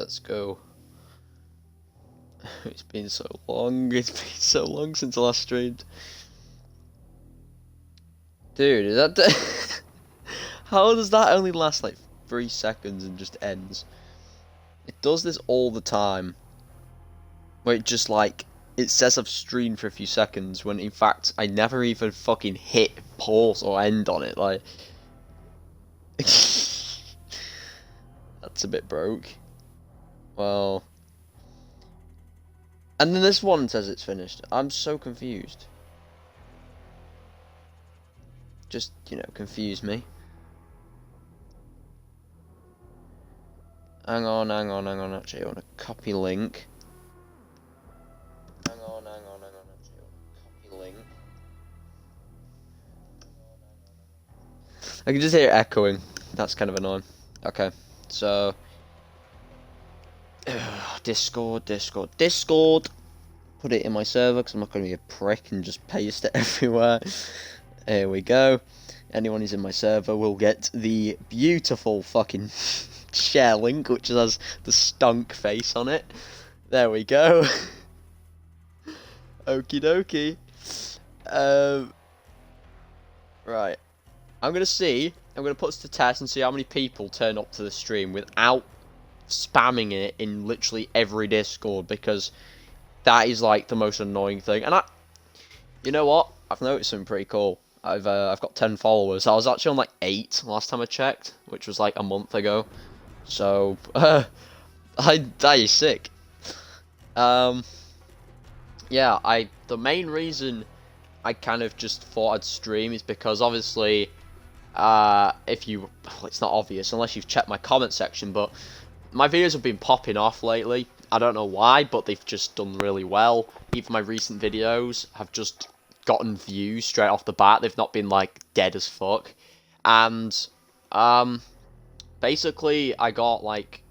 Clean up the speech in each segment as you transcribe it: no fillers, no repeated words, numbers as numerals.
let's go. It's been so long. It's been so long since I last streamed. Dude, is that... How does that only last like 3 seconds and just ends? It does this all the time. Where it just like... It says I've streamed for a few seconds when in fact I never even fucking hit pause or end on it. Like... That's a bit broke. Well... And then this one says it's finished. I'm so confused. Just, you know, confuse me. Hang on, actually I want to copy link. Hang on, actually I want to copy link. I can just hear it echoing. That's kind of annoying. Okay, so... Discord. Put it in my server, because I'm not going to be a prick and just paste it everywhere. Here we go. Anyone who's in my server will get the beautiful fucking share link, which has the stunk face on it. There we go. Okie dokie. Right. I'm going to put this to test and see how many people turn up to the stream without spamming it in literally every Discord, because that is like the most annoying thing. And you know what? I've noticed something pretty cool. I've got 10 followers. I was actually on like 8 last time I checked, which was like a month ago. So, that is sick. Yeah, the main reason I kind of just thought I'd stream is because obviously, it's not obvious unless you've checked my comment section, but my videos have been popping off lately. I don't know why, but they've just done really well. Even my recent videos have just gotten views straight off the bat. They've not been like dead as fuck. And basically I got like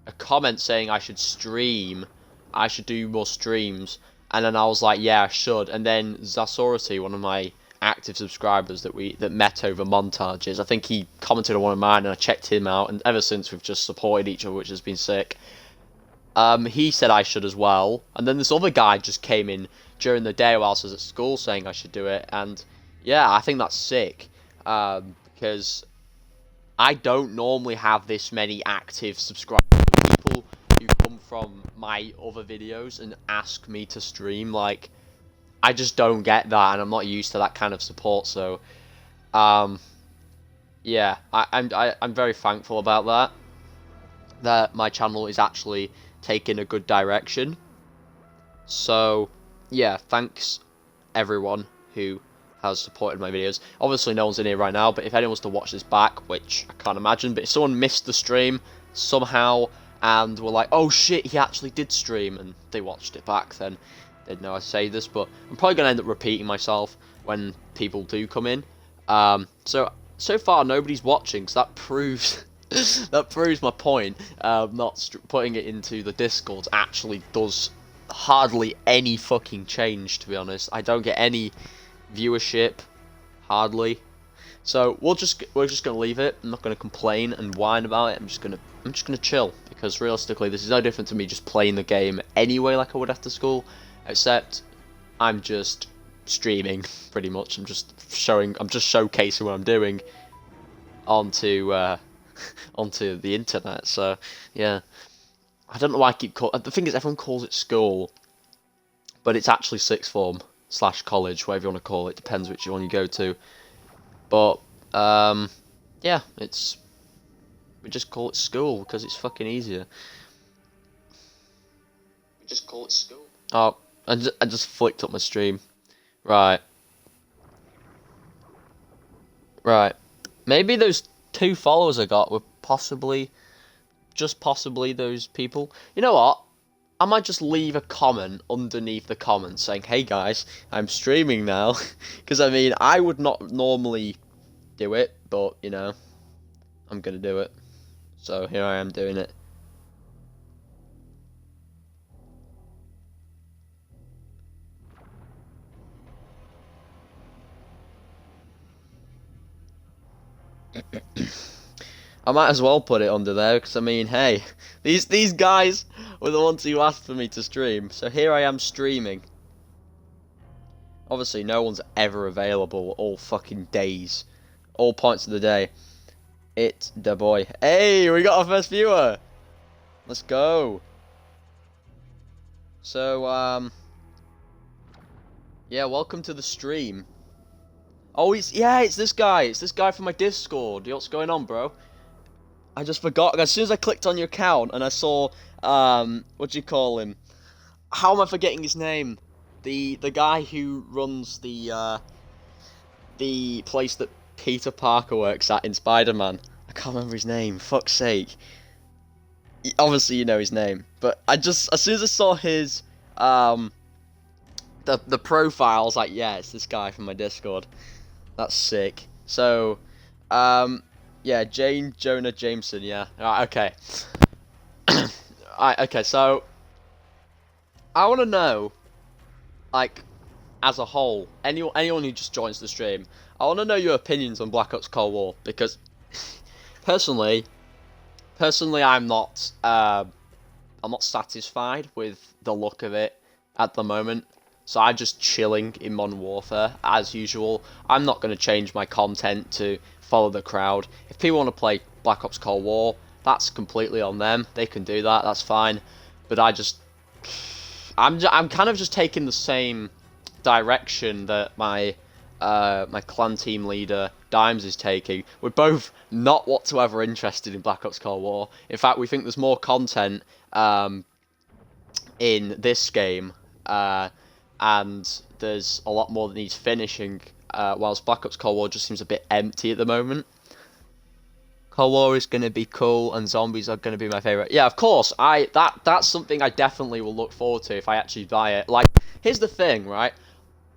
a comment saying I should stream, I should do more streams, and then I was like, yeah, I should. And then XavvoArchives, one of my active subscribers that met over montages, I think he commented on one of mine and I checked him out, and ever since we've just supported each other, which has been sick. He said I should as well, and then this other guy just came in during the day whilst I was at school saying I should do it, and yeah, I think that's sick, because I don't normally have this many active subscribers. People who come from my other videos and ask me to stream, like, I just don't get that, and I'm not used to that kind of support, so, yeah, I'm very thankful about that my channel is actually taking a good direction. So, yeah, thanks everyone who has supported my videos. Obviously, no one's in here right now, but if anyone wants to watch this back, which I can't imagine, but if someone missed the stream somehow and were like, oh shit, he actually did stream, and they watched it back, then they'd know I say this, but I'm probably going to end up repeating myself when people do come in. So far, nobody's watching, so that proves... that proves my point. Not putting it into the Discord actually does hardly any fucking change, to be honest. I don't get any viewership, hardly. So we're just gonna leave it. I'm not gonna complain and whine about it. I'm just gonna chill, because realistically, this is no different to me just playing the game anyway, like I would after school. Except I'm just streaming, pretty much. I'm just showcasing what I'm doing onto the internet. So yeah, I don't know why I keep the thing is, everyone calls it school, but it's actually sixth form / college, whatever you want to call it, depends which one you go to. But yeah, we just call it school because it's fucking easier. We just call it school. Oh, I just flicked up my stream. Right. Maybe those 2 followers I got were just possibly those people. You know what? I might just leave a comment underneath the comment saying, hey guys, I'm streaming now. Because, I mean, I would not normally do it, but, you know, I'm going to do it. So, here I am doing it. I might as well put it under there because I mean, hey, these guys were the ones who asked for me to stream, so here I am streaming. Obviously, no one's ever available all fucking days, all points of the day. It's the boy. Hey, we got our first viewer. Let's go. So, yeah, welcome to the stream. Oh, it's this guy. It's this guy from my Discord. What's going on, bro? I just forgot. As soon as I clicked on your account and I saw, what do you call him? How am I forgetting his name? The guy who runs the place that Peter Parker works at in Spider-Man. I can't remember his name. Fuck's sake. Obviously, you know his name, but I just as soon as I saw his the profile, I was like, yeah, it's this guy from my Discord. That's sick. So, yeah, Jane Jonah Jameson. Yeah. Right, okay. Alright, okay. So, I want to know, like, as a whole, anyone who just joins the stream, I want to know your opinions on Black Ops Cold War because, personally, I'm not satisfied with the look of it at the moment. So I'm just chilling in Modern Warfare as usual. I'm not going to change my content to follow the crowd. If people want to play Black Ops Cold War, that's completely on them. They can do that. That's fine. But I'm kind of just taking the same direction that my clan team leader Dimes is taking. We're both not whatsoever interested in Black Ops Cold War. In fact, we think there's more content in this game, and there's a lot more that needs finishing. Whilst Black Ops Cold War just seems a bit empty at the moment. Cold War is going to be cool, and zombies are going to be my favourite. Yeah, of course. That's something I definitely will look forward to if I actually buy it. Like, here's the thing, right?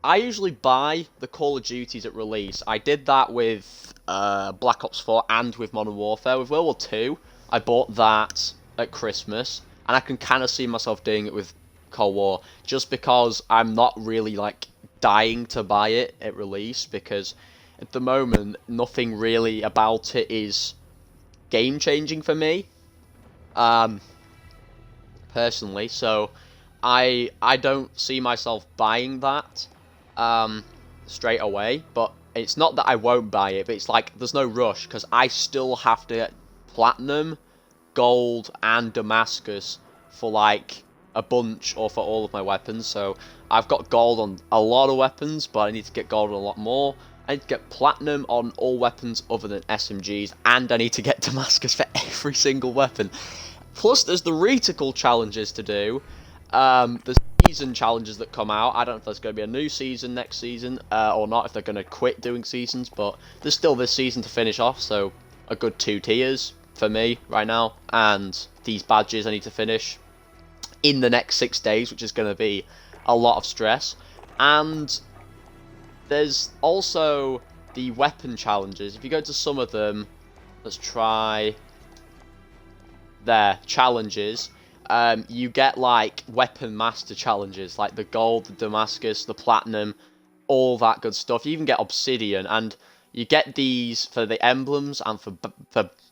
I usually buy the Call of Duties at release. I did that with Black Ops 4 and with Modern Warfare. With World War 2, I bought that at Christmas, and I can kind of see myself doing it with Cold War, just because I'm not really, like, dying to buy it at release, because at the moment, nothing really about it is game-changing for me, personally, so I don't see myself buying that straight away. But it's not that I won't buy it, but it's like there's no rush because I still have to get platinum, gold, and Damascus for like a bunch or for all of my weapons. So I've got gold on a lot of weapons, but I need to get gold on a lot more. I need to get platinum on all weapons other than SMGs, and I need to get Damascus for every single weapon. Plus, there's the reticle challenges to do. There's season challenges that come out. I don't know if there's going to be a new season next season or not, if they're going to quit doing seasons, but there's still this season to finish off, so a good 2 tiers for me right now. And these badges I need to finish in the next 6 days, which is going to be a lot of stress. And there's also the weapon challenges. If you go to some of them, let's try there, challenges, you get like weapon master challenges, like the gold, the Damascus, the platinum, all that good stuff. You even get obsidian, and you get these for the emblems and for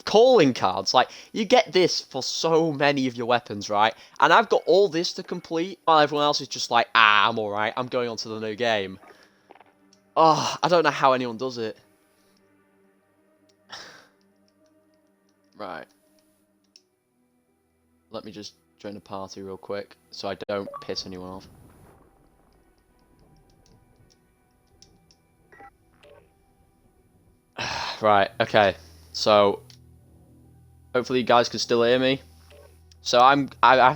calling cards. Like, you get this for so many of your weapons, right? And I've got all this to complete, while everyone else is just like, I'm alright, I'm going on to the new game. Oh, I don't know how anyone does it. Right. Let me just join a party real quick, so I don't piss anyone off. Right, okay. So, hopefully you guys can still hear me. So I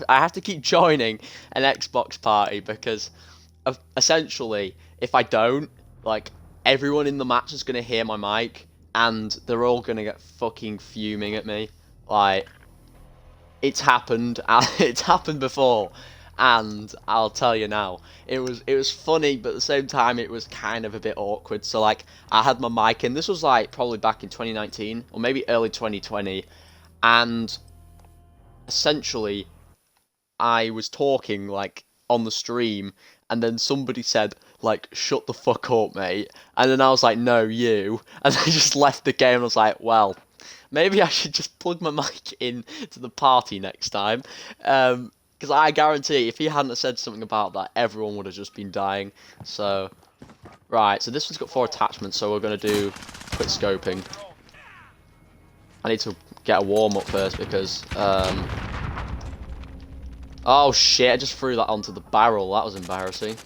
have to keep joining an Xbox party because, essentially, if I don't, like, everyone in the match is going to hear my mic, and they're all going to get fucking fuming at me. Like, it's happened. It's happened before, and I'll tell you now, it was funny, but at the same time, it was kind of a bit awkward. So, like, I had my mic in. This was, like, probably back in 2019, or maybe early 2020, and essentially, I was talking, like, on the stream, and then somebody said, like, shut the fuck up, mate. And then I was like, no, you. And I just left the game, and I was like, well, Maybe I should just plug my mic in to the party next time. Because I guarantee if he hadn't said something about that, everyone would have just been dying. So, right, so this one's got 4 attachments, so we're going to do quick scoping. I need to get a warm-up first because, oh shit, I just threw that onto the barrel. That was embarrassing.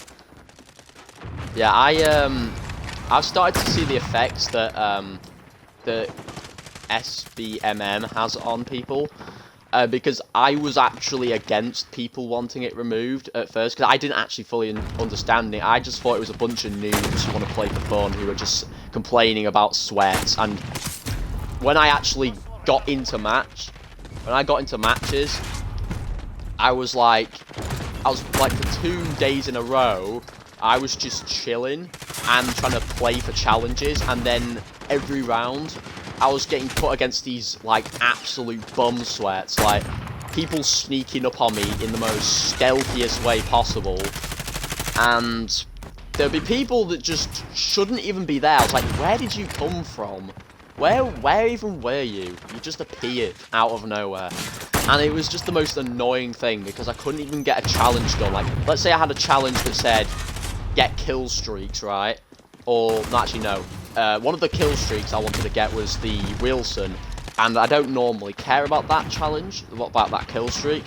Yeah, I've started to see the effects that, the SBMM has on people. Because I was actually against people wanting it removed at first, because I didn't actually fully understand it. I just thought it was a bunch of noobs who want to play for fun, who were just complaining about sweats. And when I actually got into matches, I was like for 2 days in a row, I was just chilling and trying to play for challenges, and then every round, I was getting put against these, like, absolute bum sweats, like, people sneaking up on me in the most stealthiest way possible, and there'd be people that just shouldn't even be there. I was like, where did you come from? Where even were you? You just appeared out of nowhere. And it was just the most annoying thing, because I couldn't even get a challenge done. Like, let's say I had a challenge that said, get kill streaks, right? Or, actually, no. One of the kill streaks I wanted to get was the Wilson, and I don't normally care about that challenge, about that kill streak,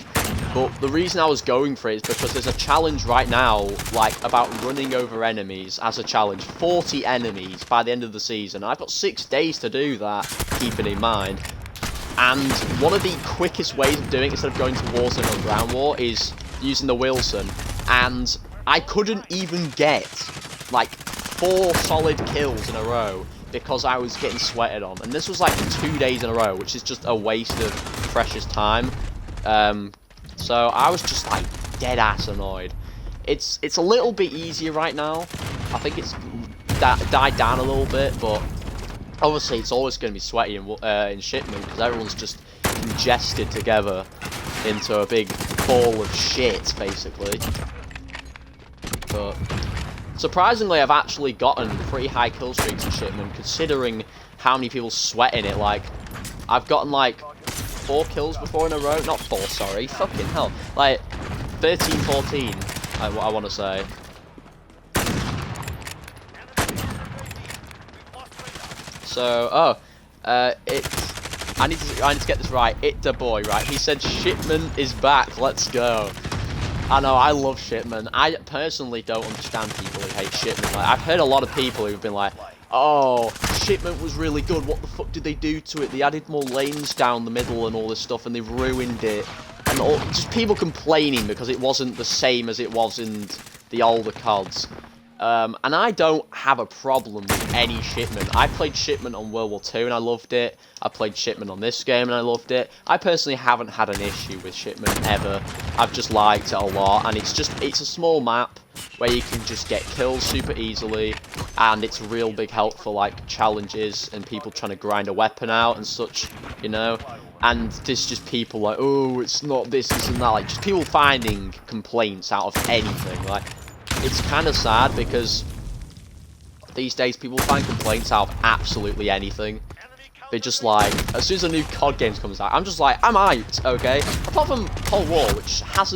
but the reason I was going for it is because there's a challenge right now, like, about running over enemies as a challenge. 40 enemies by the end of the season. I've got 6 days to do that, keeping in mind. And one of the quickest ways of doing it, instead of going to Warzone or Ground War, is using the Wilson. And I couldn't even get, like, 4 solid kills in a row because I was getting sweated on. And this was like 2 days in a row, which is just a waste of precious time. So I was just like dead ass annoyed. It's a little bit easier right now. I think it's died down a little bit, but obviously it's always going to be sweaty in shipment because everyone's just ingested together into a big ball of shit, basically. But surprisingly, I've actually gotten pretty high kill streaks in shipment, considering how many people sweat in it. Like, I've gotten like 4 kills before in a row. Not 4, sorry. Fucking hell. Like, 13, 14, I want to say. So, I need to get this right. The boy, right? He said shipment is back. Let's go. I know, I love shipment. I personally don't understand people who hate shipment. Like, I've heard a lot of people who've been like, oh, shipment was really good. What the fuck did they do to it? They added more lanes down the middle and all this stuff, and they've ruined it. And just people complaining because it wasn't the same as it was in the older CODs. And I don't have a problem with any shipment. I played shipment on World War II and I loved it. I played shipment on this game and I loved it. I personally haven't had an issue with shipment ever. I've just liked it a lot, and it's a small map where you can just get kills super easily, and it's a real big help for like challenges and people trying to grind a weapon out and such, you know. And there's just people like, oh, it's not this and that, like just people finding complaints out of anything. Like, it's kind of sad because these days people find complaints out of absolutely anything. They just like, as soon as a new COD game comes out, I'm just like, I'm hyped, okay? Apart from Cold War, which has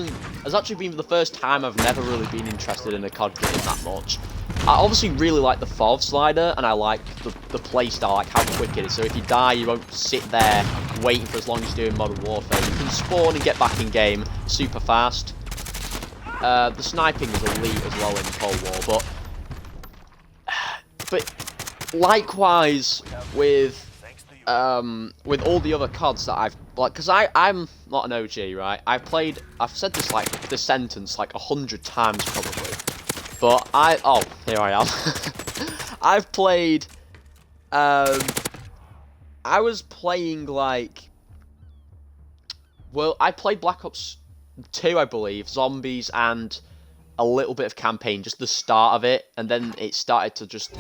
actually been the first time I've never really been interested in a COD game that much. I obviously really like the FOV slider, and I like the playstyle, like how quick it is. So if you die, you won't sit there waiting for as long as you're doing Modern Warfare. You can spawn and get back in game super fast. The sniping is elite as well in Cold War, but likewise with all the other CODs that I've, like, because I'm not an OG, right? I've said this sentence like 100 times probably, but here I am. I've played, I was playing like, well, I played Black Ops 2, I believe, Zombies, and a little bit of campaign, just the start of it, and then it started to just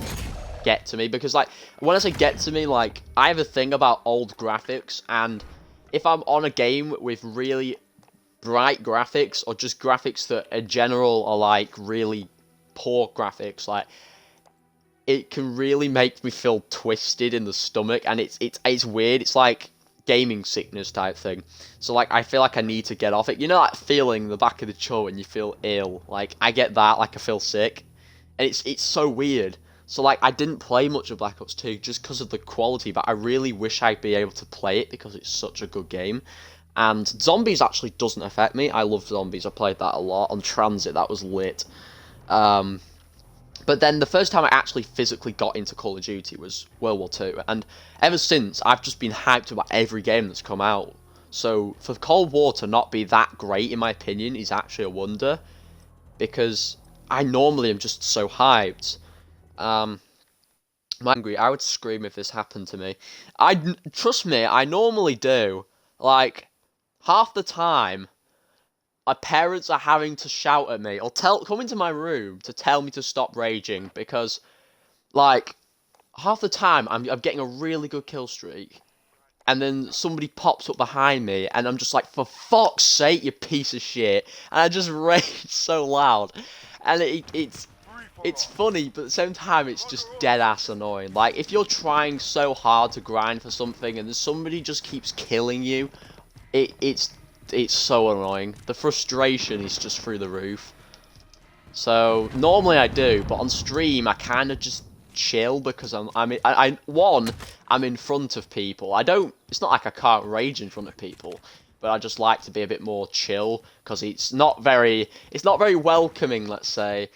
get to me, because like when I say get to me, like I have a thing about old graphics, and if I'm on a game with really bright graphics or just graphics that in general are like really poor graphics, like it can really make me feel twisted in the stomach, and it's weird. It's like gaming sickness type thing. So like I feel like I need to get off it. You know that feeling in the back of the jaw when you feel ill? Like I get that, like I feel sick. And it's so weird. So like I didn't play much of Black Ops 2 just because of the quality, but I really wish I'd be able to play it because it's such a good game. And zombies actually doesn't affect me. I love zombies. I played that a lot on Transit. That was lit. But then the first time I actually physically got into Call of Duty was World War II, and ever since I've just been hyped about every game that's come out. So for Cold War to not be that great, in my opinion, is actually a wonder, because I normally am just so hyped. I'm angry. I would scream if this happened to me. Trust me, I normally do. Like half the time, my parents are having to shout at me or come into my room to tell me to stop raging because, like, half the time I'm getting a really good kill streak, and then somebody pops up behind me, and I'm just like, for fuck's sake, you piece of shit, and I just rage so loud, and it's funny, but at the same time, it's just dead ass annoying. Like, if you're trying so hard to grind for something, and then somebody just keeps killing you, it's so annoying. The frustration is just through the roof. So normally I do, but on stream I kind of just chill because I'm in front of people. It's not like I can't rage in front of people, but I just like to be a bit more chill because it's not very welcoming, let's say.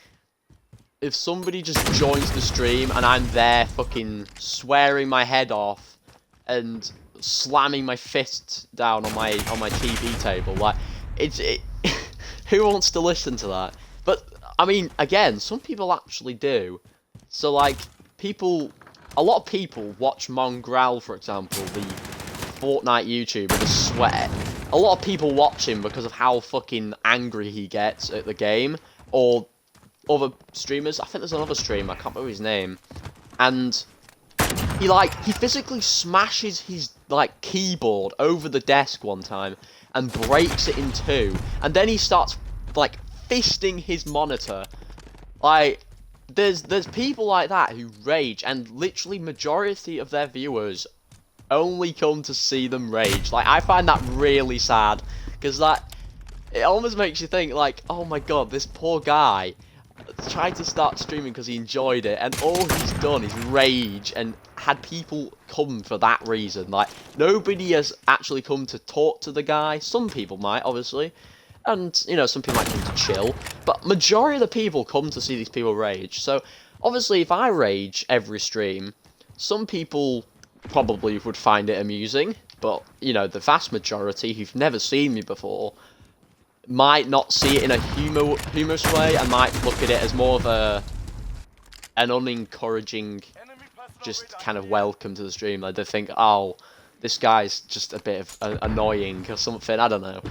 If somebody just joins the stream and I'm there fucking swearing my head off and slamming my fist down on my TV table, like who wants to listen to that? But I mean, again, some people actually do. So like a lot of people watch Mongrel, for example, the Fortnite YouTuber, the Sweat. A lot of people watch him because of how fucking angry he gets at the game, or other streamers. I think there's another streamer, I can't remember his name, and he physically smashes his like keyboard over the desk one time and breaks it in two, and then he starts like fisting his monitor. Like there's people like that who rage, and literally majority of their viewers only come to see them rage. Like I find that really sad, because it almost makes you think like, oh my god, this poor guy tried to start streaming because he enjoyed it, and all he's done is rage and had people come for that reason. Like nobody has actually come to talk to the guy. Some people might, obviously, and you know, some people might come to chill, but majority of the people come to see these people rage. So obviously if I rage every stream, some people probably would find it amusing, but you know, the vast majority who've never seen me before might not see it in a humorous way, and might look at it as more of an unencouraging, just kind of welcome to the stream. Like they think, oh, this guy's just a bit of annoying or something, I don't know.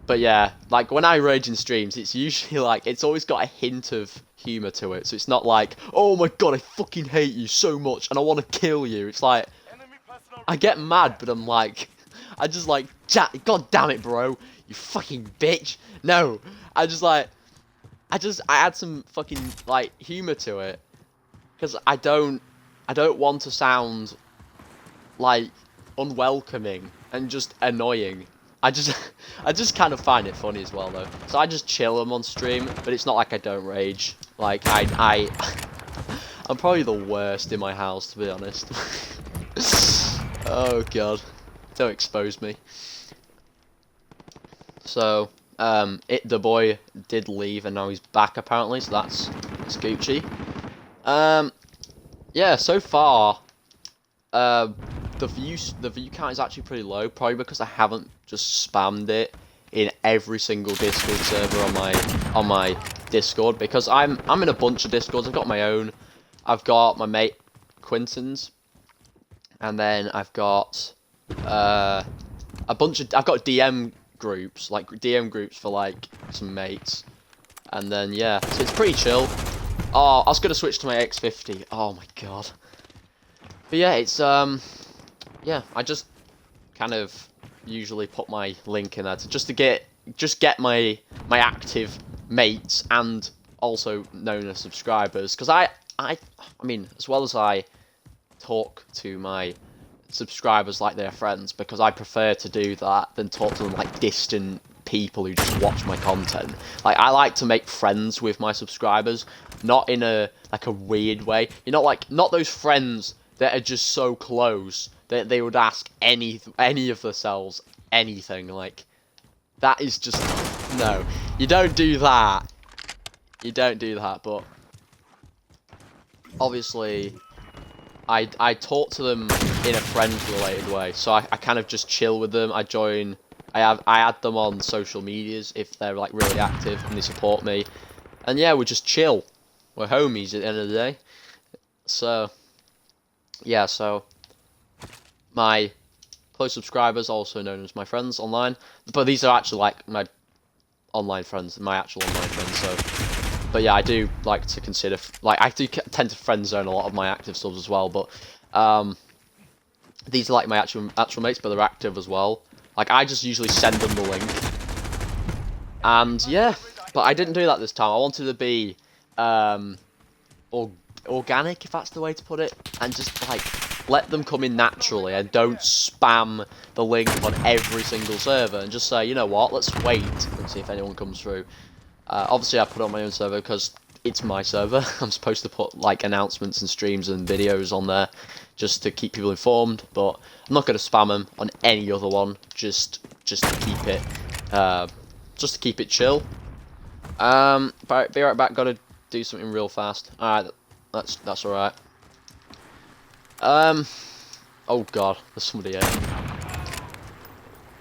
But yeah, like when I rage in streams, it's usually like, it's always got a hint of humour to it, so it's not like, oh my god, I fucking hate you so much and I want to kill you. It's like, I get mad, but I'm like, I just like, god damn it, bro, you fucking bitch. No, I add some fucking like humor to it, because I don't want to sound like unwelcoming and just annoying. I just kind of find it funny as well though. So I just chill them on stream, but it's not like I don't rage. Like I'm probably the worst in my house, to be honest. Oh god, don't expose me. So, the boy did leave, and now he's back apparently, so that's Gucci. Yeah, so far, the view count is actually pretty low, probably because I haven't just spammed it in every single Discord server on my Discord, because I'm in a bunch of Discords. I've got my own, I've got my mate Quinton's, and then I've got I've got DM groups, like DM groups for like some mates, and then yeah, so it's pretty chill. Oh, I was gonna switch to my X50. Oh my god. But yeah, it's yeah, I just kind of usually put my link in there to just get my active mates and also known as subscribers, because I mean, as well as I talk to my subscribers like they're friends, because I prefer to do that than talk to them like distant people who just watch my content. Like, I like to make friends with my subscribers, not in a like a weird way. You know, like, not those friends that are just so close that they would ask any of themselves anything. Like, that is just no. You don't do that. You don't do that. But obviously, I talk to them in a friends-related way, so I kind of just chill with them. I add them on social medias if they're like really active and they support me, and yeah, we just chill. We're homies at the end of the day. So yeah, so my close subscribers, also known as my friends online, but these are actually like my online friends, my actual online friends. So. But yeah, I do like to consider, like, I do tend to friend zone a lot of my active subs as well, but these are like my actual mates, but they're active as well. Like, I just usually send them the link. And yeah, but I didn't do that this time. I wanted to be organic, if that's the way to put it, and just like let them come in naturally and don't spam the link on every single server, and just say, you know what, let's wait and see if anyone comes through. Obviously, I put it on my own server because it's my server. I'm supposed to put like announcements and streams and videos on there just to keep people informed, but I'm not going to spam them on any other one. Just to keep it chill. But be right back. Got to do something real fast. All right, that's all right. Oh god, there's somebody here.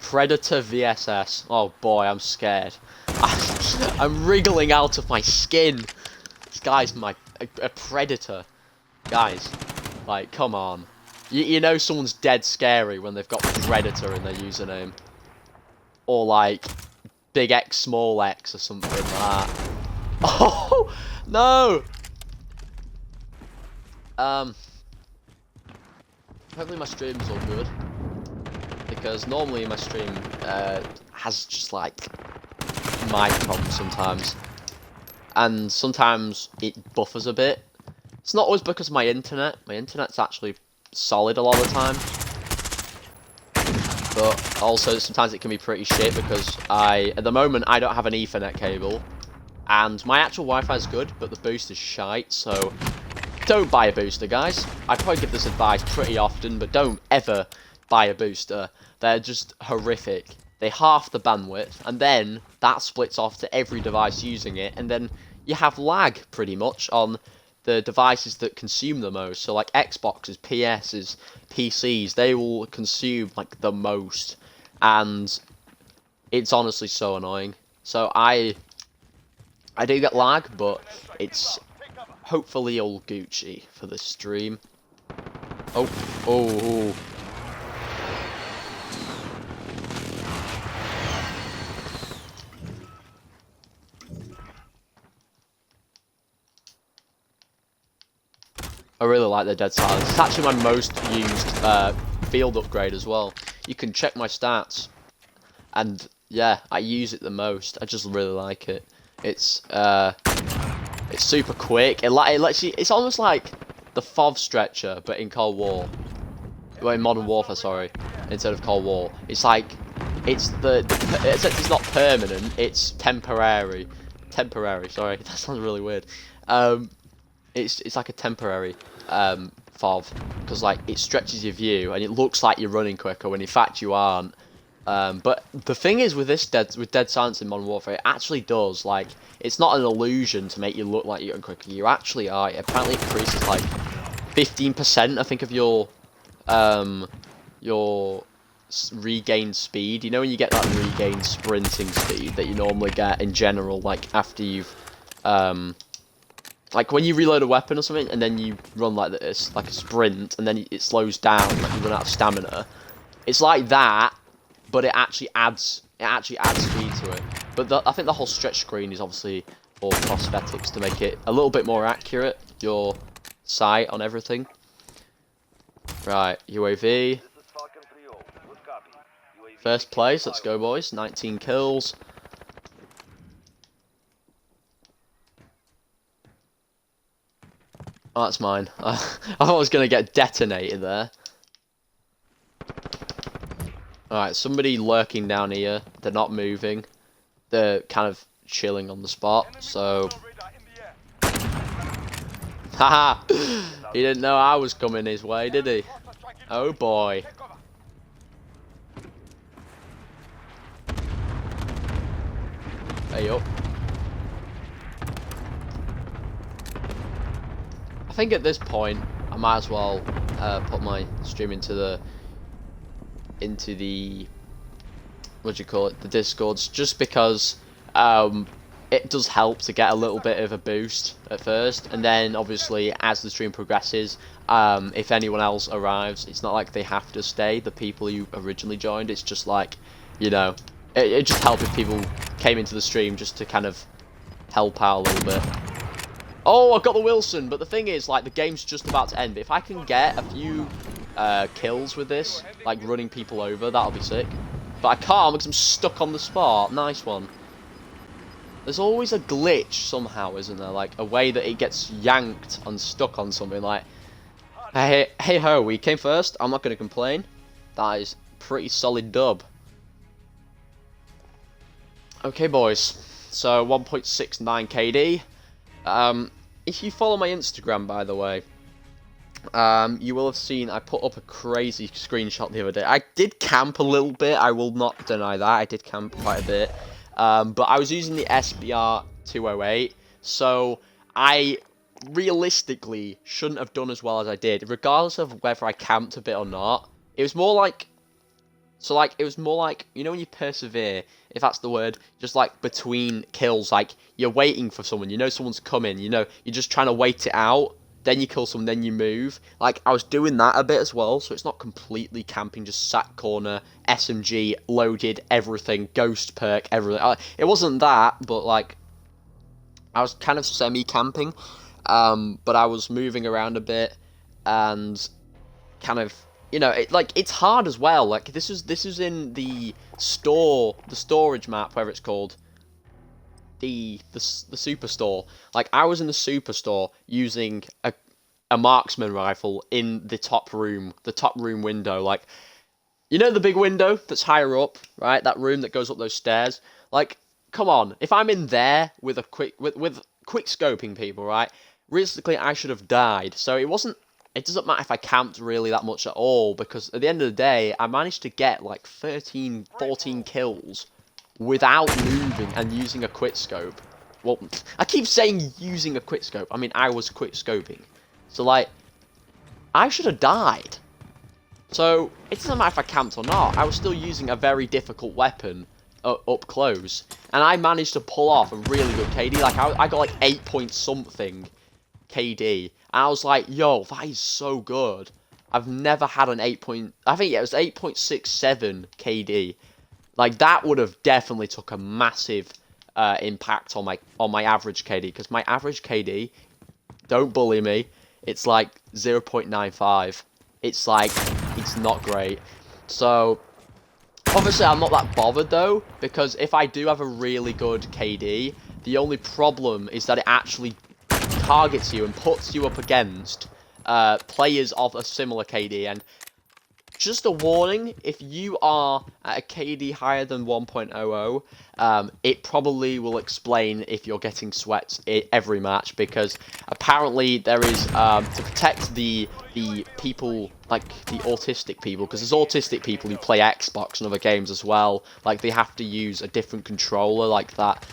Predator VSS. Oh boy, I'm scared. I'm wriggling out of my skin. This guy's a predator. Guys, like, come on. You know someone's dead scary when they've got predator in their username. Or like big X small X or something like that. Oh no! Hopefully my stream's all good. Because normally my stream has just like mic problems sometimes, and sometimes it buffers a bit. It's not always because of my internet. My internet's actually solid a lot of the time, but also sometimes it can be pretty shit because at the moment I don't have an Ethernet cable, and my actual Wi-Fi is good, but the boost is shite. So don't buy a booster, guys. I probably give this advice pretty often, but don't ever buy a booster. They're just horrific. They half the bandwidth, and then that splits off to every device using it, and then you have lag, pretty much, on the devices that consume the most. So, like, Xboxes, PSs, PCs, they will consume, like, the most, and it's honestly so annoying. So, I do get lag, but it's hopefully all Gucci for this stream. Oh. I really like the dead silence. It's actually my most used field upgrade as well. You can check my stats, and yeah, I use it the most. I just really like it. It's super quick. It lets you. It's almost like the FOV stretcher, but in Cold War. Well, in Modern Warfare, sorry, instead of Cold War. It's like it's it's not permanent. It's temporary. Temporary. Sorry, that sounds really weird. It's like a temporary FOV, because like it stretches your view and it looks like you're running quicker when in fact you aren't. But the thing is with dead silence in Modern Warfare, it actually does, like, it's not an illusion to make you look like you're running quicker. You actually are. It apparently increases like 15%, I think, of your regained speed. You know when you get that regained sprinting speed that you normally get in general, like after you've like when you reload a weapon or something, and then you run like this, like a sprint, and then it slows down, like you run out of stamina. It's like that, but it actually adds speed to it. But I think the whole stretch screen is obviously for prosthetics to make it a little bit more accurate, your sight on everything. Right, UAV. First place, let's go boys, 19 kills. Oh, that's mine. I thought I was going to get detonated there. Alright, somebody lurking down here. They're not moving. They're kind of chilling on the spot, so... Haha! He didn't know I was coming his way, did he? Oh boy. Hey up. I think at this point, I might as well put my stream into the what do you call it, the Discords, just because it does help to get a little bit of a boost at first, and then obviously as the stream progresses, if anyone else arrives, it's not like they have to stay, the people you originally joined. It's just like, you know, it just helped if people came into the stream just to kind of help out a little bit. Oh, I got the Wilson, but the thing is, like, the game's just about to end. But if I can get a few kills with this, like running people over, that'll be sick. But I can't because I'm stuck on the spot. Nice one. There's always a glitch somehow, isn't there? Like, a way that it gets yanked and stuck on something. Like, hey ho, we came first. I'm not going to complain. That is pretty solid dub. Okay, boys. So, 1.69 KD. If you follow my Instagram, by the way, you will have seen I put up a crazy screenshot the other day. I did camp a little bit, I will not deny that. I did camp quite a bit. But I was using the SBR 208, so I realistically shouldn't have done as well as I did, regardless of whether I camped a bit or not. It was more like... it was more like, you know when you persevere, if that's the word, just like between kills, like you're waiting for someone, you know someone's coming, you know, you're just trying to wait it out, then you kill someone, then you move. Like, I was doing that a bit as well, so it's not completely camping, just sat corner, SMG, loaded, everything, ghost perk, everything. It wasn't that, but like, I was kind of semi-camping, but I was moving around a bit, and kind of, you know, it's hard as well. Like, this is in the storage map, whatever it's called, the superstore. Like, I was in the superstore using a marksman rifle in the top room window. Like, you know the big window that's higher up, right? That room that goes up those stairs. Like, come on, if I'm in there with with quick scoping people, right? Realistically, I should have died. So it doesn't matter if I camped really that much at all, because at the end of the day, I managed to get like 13, 14 kills without moving and using a quick scope. Well, I keep saying using a quick scope. I mean, I was quick scoping. So, like, I should have died. So, it doesn't matter if I camped or not. I was still using a very difficult weapon up close. And I managed to pull off a really good KD. Like, I got like 8 point something KD. And I was like, yo, that is so good. I've never had an 8 point... I think, yeah, it was 8.67 KD. Like, that would have definitely took a massive impact on my average KD. Because my average KD, don't bully me, it's like 0.95. It's like, it's not great. So, obviously I'm not that bothered though, because if I do have a really good KD, the only problem is that it actually targets you and puts you up against players of a similar KD. And just a warning, if you are at a KD higher than 1.00, it probably will explain if you're getting sweats every match, because apparently there is, to protect the people, like the autistic people, because there's autistic people who play Xbox and other games as well, like they have to use a different controller like that.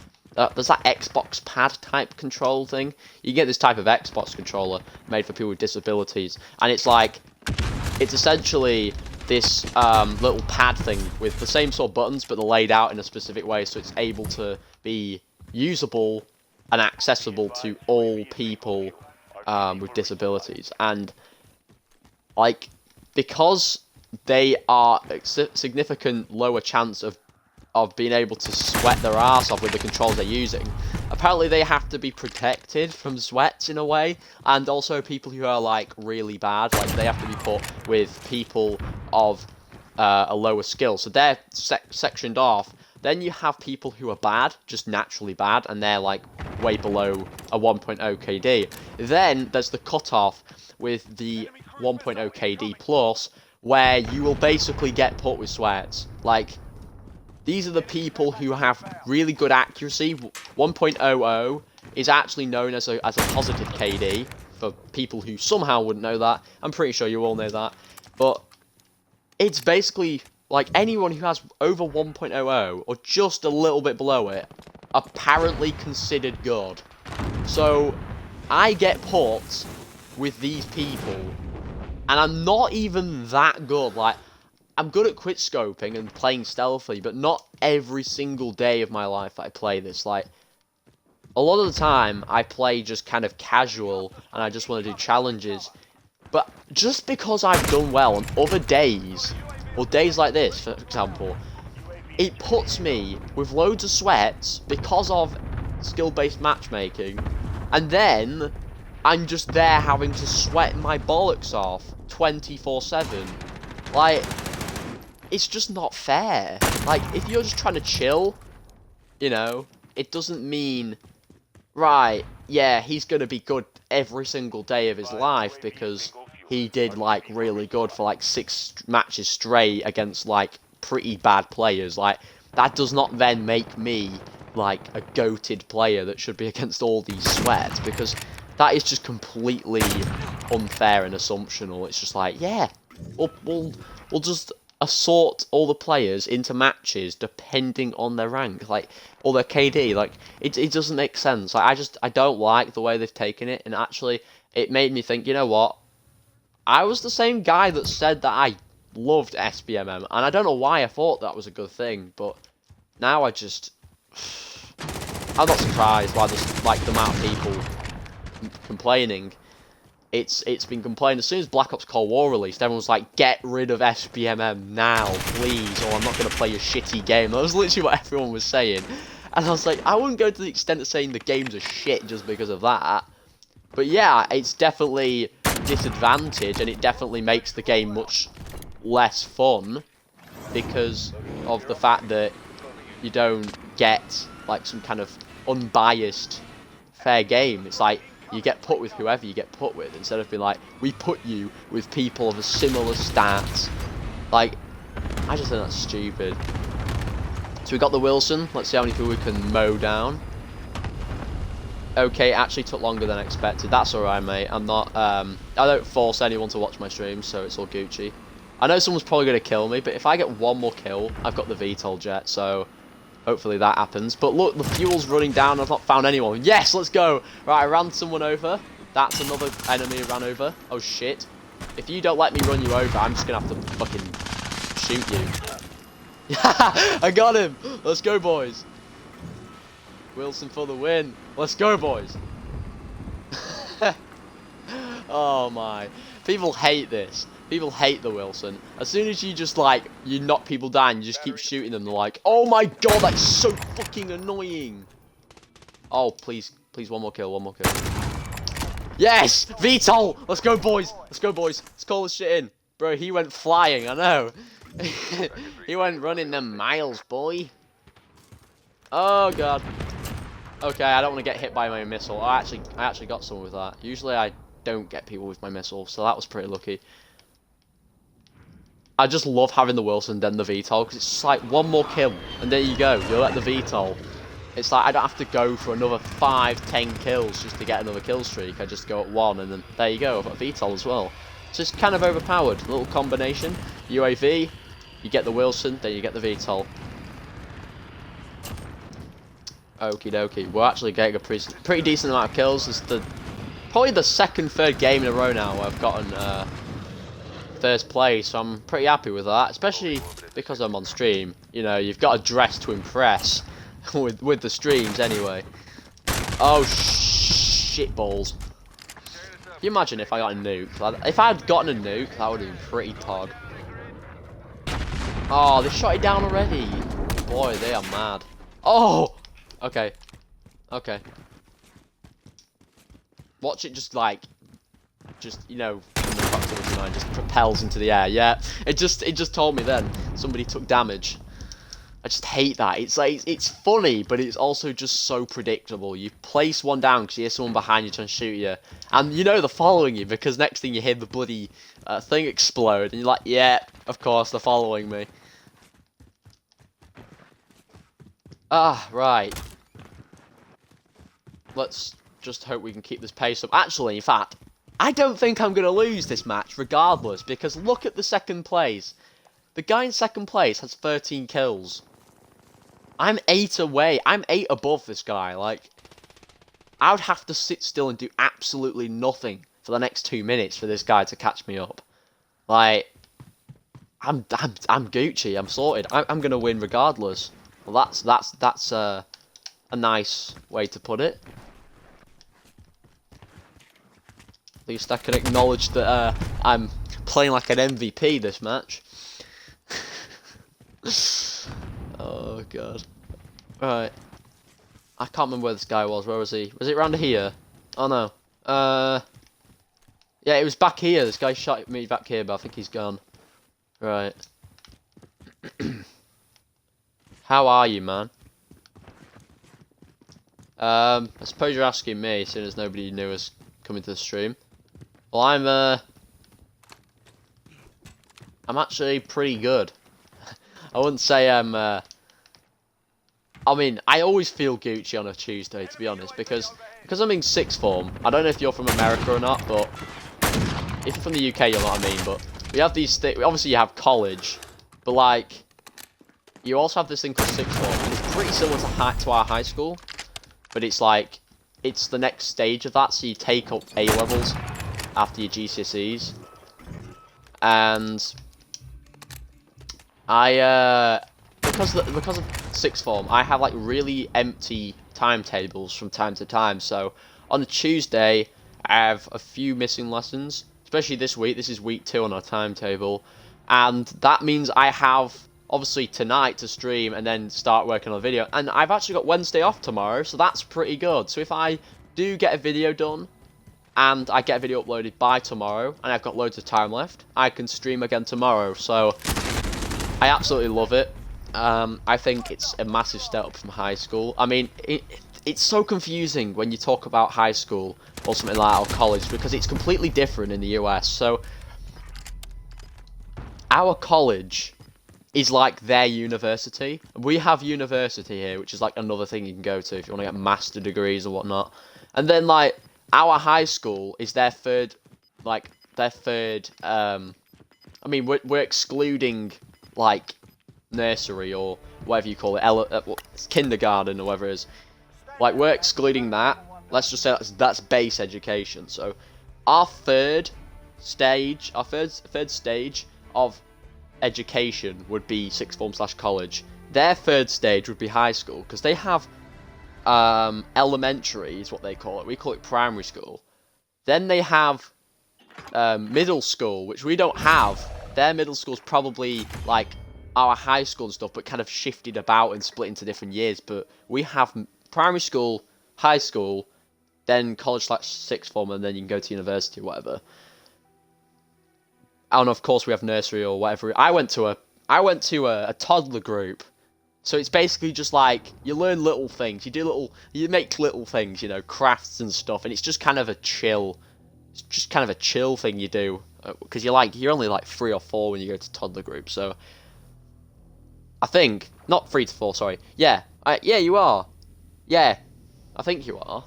There's that Xbox pad type control thing. You get this type of Xbox controller made for people with disabilities, and it's like, it's essentially this little pad thing with the same sort of buttons, but they're laid out in a specific way, so it's able to be usable and accessible to all people with disabilities. And, like, because they are a significant lower chance of being able to sweat their ass off with the controls they're using, apparently they have to be protected from sweats in a way, and also people who are like really bad, like they have to be put with people of a lower skill, so they're sectioned off. Then you have people who are bad, just naturally bad, and they're like way below a 1.0 KD. Then there's the cutoff with the 1.0 KD plus, where you will basically get put with sweats. Like, these are the people who have really good accuracy. 1.00 is actually known as a positive KD, for people who somehow wouldn't know that. I'm pretty sure you all know that. But it's basically, like, anyone who has over 1.00 or just a little bit below it, apparently considered good. So, I get put with these people, and I'm not even that good. Like, I'm good at quickscoping and playing stealthily, but not every single day of my life that I play this. Like, a lot of the time, I play just kind of casual, and I just want to do challenges. But just because I've done well on other days, or days like this, for example, it puts me with loads of sweats because of skill-based matchmaking, and then I'm just there having to sweat my bollocks off 24/7. Like, it's just not fair. Like, if you're just trying to chill, you know, it doesn't mean, right, yeah, he's going to be good every single day of his life because he did, like, really good for, like, 6 matches straight against, like, pretty bad players. Like, that does not then make me, like, a goated player that should be against all these sweats, because that is just completely unfair and assumptional. It's just like, yeah, we'll just assort all the players into matches depending on their rank, like, or their KD. Like, it doesn't make sense. Like, I don't like the way they've taken it, and actually, it made me think, you know what? I was the same guy that said that I loved SBMM, and I don't know why I thought that was a good thing, but now I'm not surprised by this, like, the amount of people complaining. It's been complained as soon as Black Ops Cold War released, everyone's like, get rid of SBMM now, please, or I'm not going to play your shitty game. That was literally what everyone was saying. And I was like, I wouldn't go to the extent of saying the games are shit just because of that. But yeah, it's definitely disadvantage, and it definitely makes the game much less fun because of the fact that you don't get, like, some kind of unbiased fair game. It's like, you get put with whoever you get put with, instead of being like, we put you with people of a similar stats. Like, I just think that's stupid. So we got the Wilson. Let's see how many people we can mow down. Okay, it actually took longer than expected. That's alright, mate. I'm not, I don't force anyone to watch my streams, so it's all Gucci. I know someone's probably going to kill me, but if I get one more kill, I've got the VTOL jet, so hopefully that happens. But look, the fuel's running down. I've not found anyone. Yes, let's go. Right, I ran someone over. That's another enemy who ran over. Oh, shit. If you don't let me run you over, I'm just going to have to fucking shoot you. I got him. Let's go, boys. Wilson for the win. Let's go, boys. Oh, my. People hate this. People hate the Wilson. As soon as you just, like, you knock people down, you just keep shooting them, they're like, oh my god, that's so fucking annoying. Oh, please, please, one more kill, one more kill. Yes! VTOL! Let's go, boys! Let's go, boys. Let's call this shit in. Bro, he went flying, I know. He went running them miles, boy. Oh, god. Okay, I don't want to get hit by my missile. I actually got someone with that. Usually I don't get people with my missile, so that was pretty lucky. I just love having the Wilson, then the VTOL, because it's just like one more kill, and there you go, you're at the VTOL. It's like I don't have to go for another 5-10 kills just to get another kill streak. I just go at 1, and then there you go, I've got a VTOL as well. So it's kind of overpowered. A little combination. UAV, you get the Wilson, then you get the VTOL. Okie dokie. We're actually getting a pretty decent amount of kills. It's probably the second, third game in a row now where I've gotten first place, so I'm pretty happy with that, especially because I'm on stream. You know, you've got to dress to impress with the streams anyway. Oh, shit balls. Can you imagine if I got a nuke? If I had gotten a nuke, that would have been pretty tog. Oh, they shot it down already. Boy, they are mad. Oh! Okay. Okay. Watch it just, like, you know, from the proximity mine, just propels into the air. Yeah, it just told me then somebody took damage. I just hate that. It's like, it's funny, but it's also just so predictable. You place one down because you hear someone behind you trying to shoot you, and you know they're following you because next thing you hear the bloody thing explode, and you're like, yeah, of course they're following me. Ah, right. Let's just hope we can keep this pace up. Actually, in fact, I don't think I'm going to lose this match regardless, because look at the second place. The guy in second place has 13 kills. I'm 8 away. I'm 8 above this guy. Like, I would have to sit still and do absolutely nothing for the next 2 minutes for this guy to catch me up. Like, I'm Gucci. I'm sorted. I'm gonna win regardless. Well, that's a nice way to put it. At least I can acknowledge that I'm playing like an MVP this match. Oh god. Right. I can't remember where this guy was. Where was he? Was it around here? Oh no. Yeah, it was back here. This guy shot me back here, but I think he's gone. Right. How are you, man? I suppose you're asking me, seeing as nobody knew was coming to the stream. Well, I'm actually pretty good. I wouldn't say I'm, I mean, I always feel Gucci on a Tuesday, to be honest, because I'm in sixth form. I don't know if you're from America or not, but if you're from the UK, you'll know what I mean, but we have these things. Obviously, you have college, but, like, you also have this thing called sixth form, and it's pretty similar to our high school, but it's, like, it's the next stage of that, so you take up A-levels after your GCSEs, and because of sixth form, I have like really empty timetables from time to time. So on a Tuesday, I have a few missing lessons, especially this week. This is week 2 on our timetable, and that means I have obviously tonight to stream and then start working on a video. And I've actually got Wednesday off tomorrow, so that's pretty good. So if I do get a video done and I get a video uploaded by tomorrow, and I've got loads of time left, I can stream again tomorrow. So I absolutely love it. I think it's a massive step up from high school. I mean, it's so confusing when you talk about high school or something like that, or college, because it's completely different in the US. So, our college is like their university. We have university here, which is like another thing you can go to if you want to get master degrees or whatnot. And then, like, our high school is their third, I mean, we're excluding, like, nursery or whatever you call it, kindergarten or whatever it is. Like, we're excluding that. Let's just say that's base education. So our third stage of education would be sixth form / college. Their third stage would be high school, because they have elementary is what they call it. We call it primary school. Then they have middle school, which we don't have. Their middle school's probably like our high school and stuff, but kind of shifted about and split into different years. But we have primary school, high school, then college / sixth form, and then you can go to university or whatever. And of course we have nursery or whatever. I went to a toddler group, so it's basically just like you learn little things, you make little things, you know, crafts and stuff, and it's just kind of a chill. It's just kind of a chill thing you do, because you're only like 3 or 4 when you go to toddler group. So I think not 3 to 4. Sorry. Yeah, you are. Yeah, I think you are.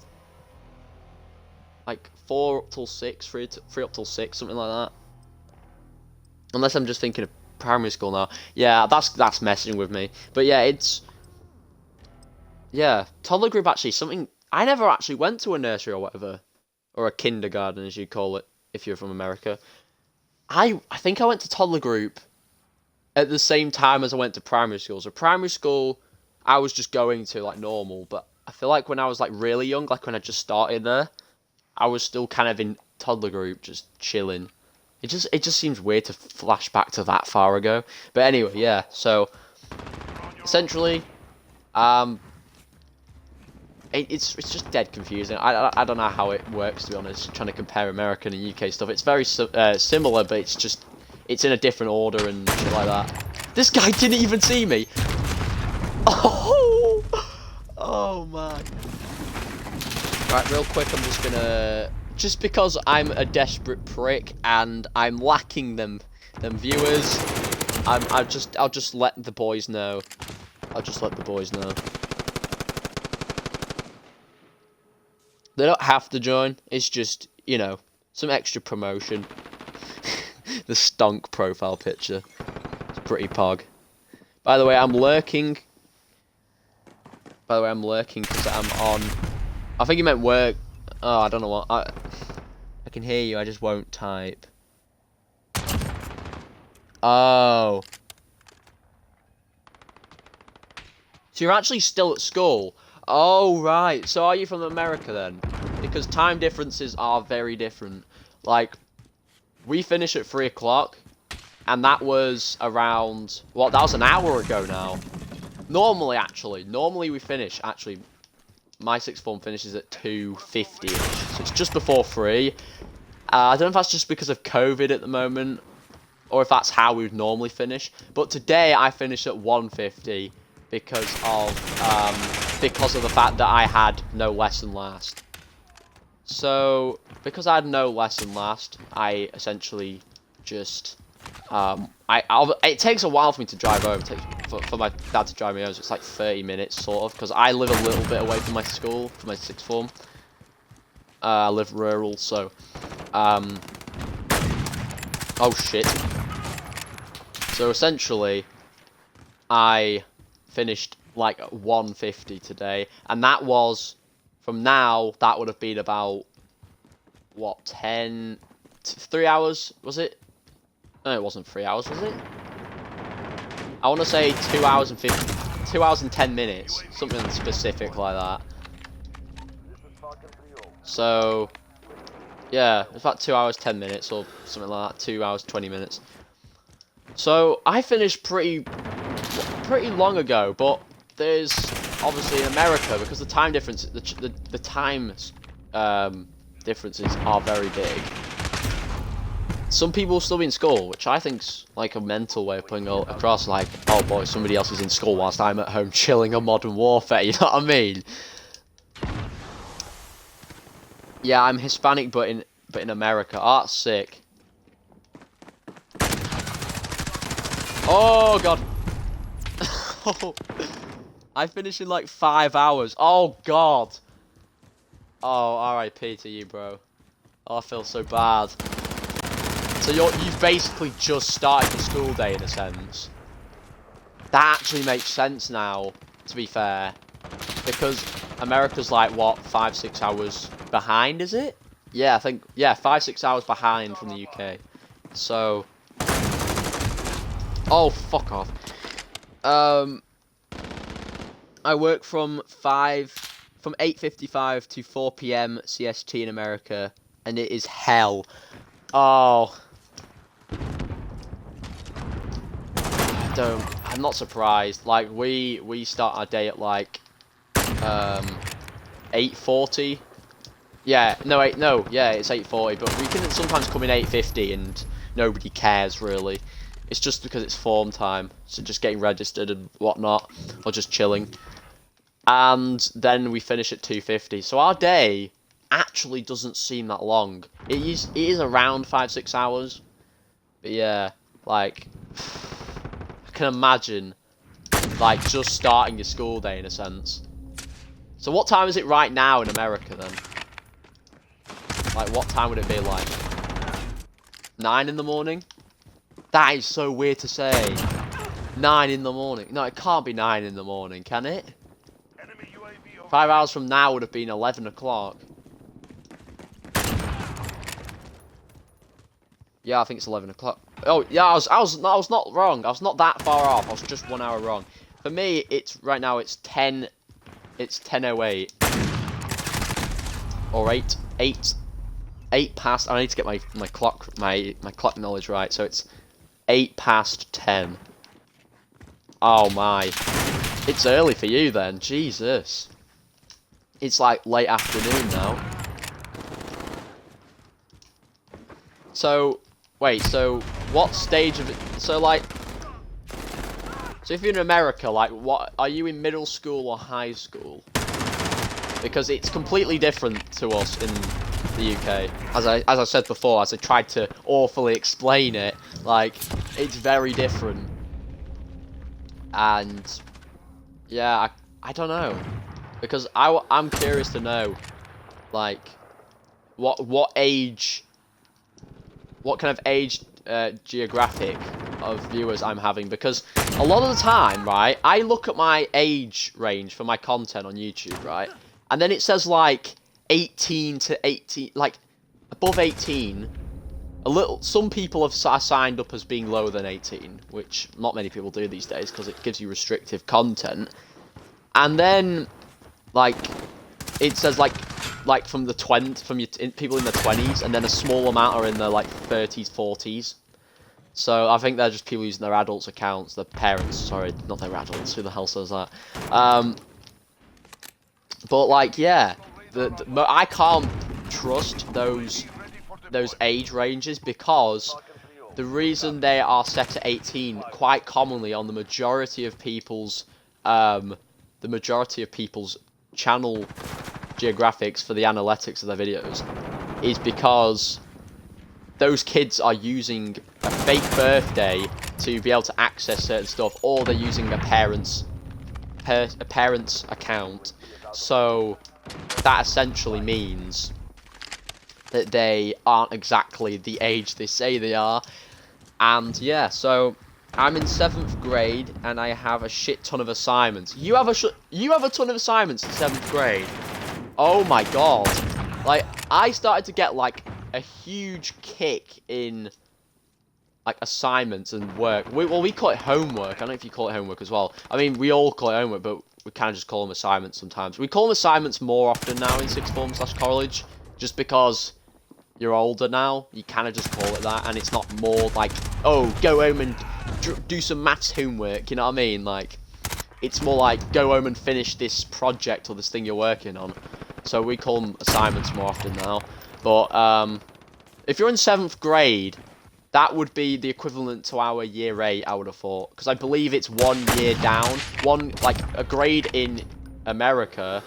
Like 4 up till 6, 3 up till 6, something like that. Unless I'm just thinking of primary school now. Yeah, that's messing with me. But yeah, toddler group actually something. I never actually went to a nursery or whatever, or a kindergarten as you call it if you're from America. I think I went to toddler group at the same time as I went to primary school. So primary school, I was just going to like normal, but I feel like when I was like really young, like when I just started there, I was still kind of in toddler group, just chilling. It just seems weird to flash back to that far ago. But anyway, yeah. So essentially, it's just dead confusing. I don't know how it works, to be honest. Trying to compare American and UK stuff, it's very similar, but it's in a different order and shit like that. This guy didn't even see me. Oh! Oh, man. Right, real quick, I'm just gonna... Just because I'm a desperate prick and I'm lacking them viewers, I'll just let the boys know. I'll just let the boys know. They don't have to join. It's just, you know, some extra promotion. The stonk profile picture. It's pretty pog. By the way, I'm lurking. Because I'm on... I think you meant work. Oh, I don't know what. I can hear you, I just won't type. Oh. So you're actually still at school? Oh, right. So are you from America then? Because time differences are very different. Like, we finish at 3 o'clock, and that was around... What, that was an hour ago now. Normally we finish, actually, my sixth form finishes at 2:50-ish, so it's just before 3. I don't know if that's just because of COVID at the moment, or if that's how we would normally finish, but today I finished at 1:50 because of the fact that I had no lesson last. So, because I had no lesson last, I essentially just... it takes a while for me to drive home. It takes for my dad to drive me home, so it's like 30 minutes, sort of, because I live a little bit away from my school, from my sixth form. I live rural, so... Oh, shit. So, essentially, I finished, like, at 1:50 today, and that was... From now, that would have been about... What, 3 hours, was it? No, it wasn't 3 hours, was it? I want to say 2 hours and 2 hours and 10 minutes, something specific like that. So, yeah, it's about 2 hours 10 minutes or something like that. 2 hours 20 minutes. So I finished pretty long ago, but there's obviously in America, because the time difference, the time differences are very big. Some people will still be in school, which I think's like a mental way of putting it across, like, oh boy, somebody else is in school whilst I'm at home chilling on Modern Warfare, you know what I mean? Yeah, I'm Hispanic, but in America. Oh, that's sick. Oh, God. I finish in like 5 hours. Oh, God. Oh, R.I.P. to you, bro. Oh, I feel so bad. So you've basically just started the school day, in a sense. That actually makes sense now, to be fair. Because America's like, what, 5-6 hours behind, is it? Yeah, I think, yeah, 5-6 hours behind from the UK. So... Oh, fuck off. I work from 8:55 to 4 PM CST in America, and it is hell. Oh... I'm not surprised. Like, we start our day at like 8:40. Yeah, yeah, it's 8:40, but we can sometimes come in 8:50 and nobody cares really. It's just because it's form time, so just getting registered and whatnot, or just chilling. And then we finish at 2:50. So our day actually doesn't seem that long. It is around 5-6 hours. But yeah, like, I can imagine, like, just starting your school day in a sense. So what time is it right now in America then? Like, what time would it be like? 9 in the morning? That is so weird to say. 9 in the morning. No, it can't be 9 in the morning, can it? 5 hours from now would have been 11 o'clock. Yeah, I think it's 11 o'clock. Oh, yeah, I was not wrong. I was not that far off. I was just 1 hour wrong. For me, right now it's 10. It's 10:08 or 8 past. I need to get my clock knowledge right. So it's 8 past 10. Oh my, it's early for you then. Jesus, it's like late afternoon now. So wait, so what stage of it? So like, So if you're in America, like, what are you in middle school or high school? Because it's completely different to us in the UK. As I said before, as I tried to awfully explain it, like, it's very different. And yeah, I don't know, because I'm curious to know, like, what age, what kind of age geographic of viewers I'm having, because a lot of the time, right, I look at my age range for my content on YouTube, right, and then it says like 18 to 18, like above 18. Some people have signed up as being lower than 18, which not many people do these days because it gives you restrictive content. And then, like, it says like from the people in the 20s, and then a small amount are in the like 30s, 40s. So I think they're just people using their adults' accounts, their parents. Sorry, not their adults. Who the hell says that? But like, yeah, I can't trust those age ranges, because the reason they are set at 18 quite commonly on the majority of people's channel geographics for the analytics of their videos is because those kids are using a fake birthday to be able to access certain stuff, or they're using a parent's account. So that essentially means that they aren't exactly the age they say they are. And yeah, so I'm in 7th grade and I have a shit ton of assignments. You have a ton of assignments in 7th grade. Oh my god. Like, I started to get like a huge kick in like assignments and work. We call it homework. I don't know if you call it homework as well. I mean, we all call it homework, but we kind of just call them assignments sometimes. We call them assignments more often now in sixth form / college, just because you're older now. You kind of just call it that, and it's not more like, oh, go home and do some maths homework. You know what I mean? Like, it's more like, go home and finish this project or this thing you're working on. So we call them assignments more often now. But if you're in 7th grade, that would be the equivalent to our year 8, I would have thought. Because I believe it's 1 year down. Like, a grade in America,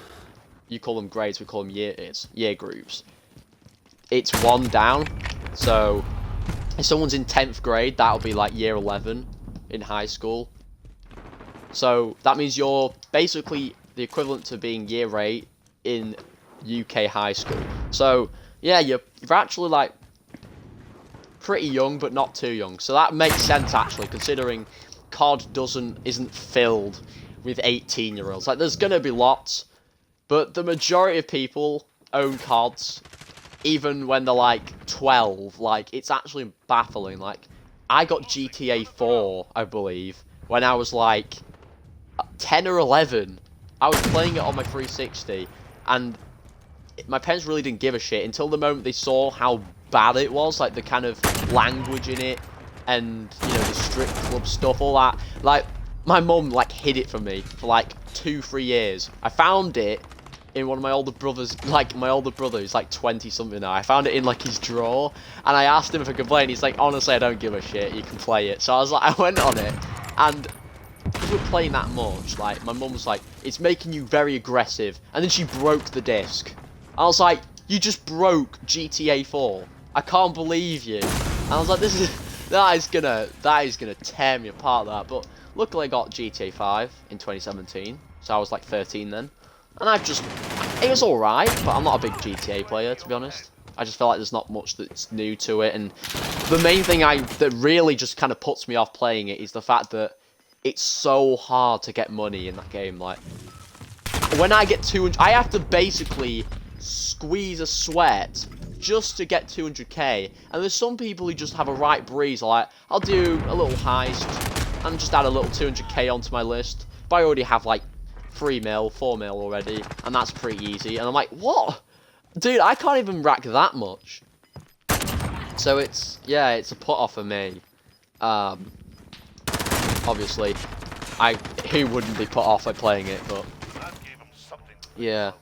you call them grades, we call them year groups. It's 1 down. So, if someone's in 10th grade, that'll be like year 11 in high school. So, that means you're basically the equivalent to being year 8 in UK high school. So, yeah, you're actually like pretty young, but not too young. So that makes sense, actually, considering COD isn't filled with 18-year-olds. Like, there's gonna be lots, but the majority of people own CODs, even when they're like 12. Like, it's actually baffling. Like, I got GTA 4, I believe, when I was like 10 or 11. I was playing it on my 360, and my parents really didn't give a shit until the moment they saw how bad it was, like the kind of language in it, and, you know, the strip club stuff, all that. Like, my mum like hid it from me for like 2-3 years. I found it in one of my older brothers, like my older brother who's like 20 something now. I found it in like his drawer, and I asked him if I could play, and he's like, honestly, I don't give a shit, you can play it. So I was like, I went on it, and because we were playing that much, like, my mum was like, it's making you very aggressive, and then she broke the disc. I was like, you just broke GTA 4. I can't believe you. And I was like, that is gonna tear me apart, that. But luckily I got GTA 5 in 2017, so I was like 13 then. And it was alright, but I'm not a big GTA player, to be honest. I just feel like there's not much that's new to it, and the main thing that really just kind of puts me off playing it is the fact that it's so hard to get money in that game. Like, when I get 200, I have to basically squeeze a sweat just to get 200k, and there's some people who just have a right breeze, like, I'll do a little heist and just add a little 200k onto my list, but I already have like 3 mil, 4 mil already, and that's pretty easy, and I'm like, what? Dude, I can't even rack that much. So it's a put off for me. Obviously, who wouldn't be put off by playing it, but yeah.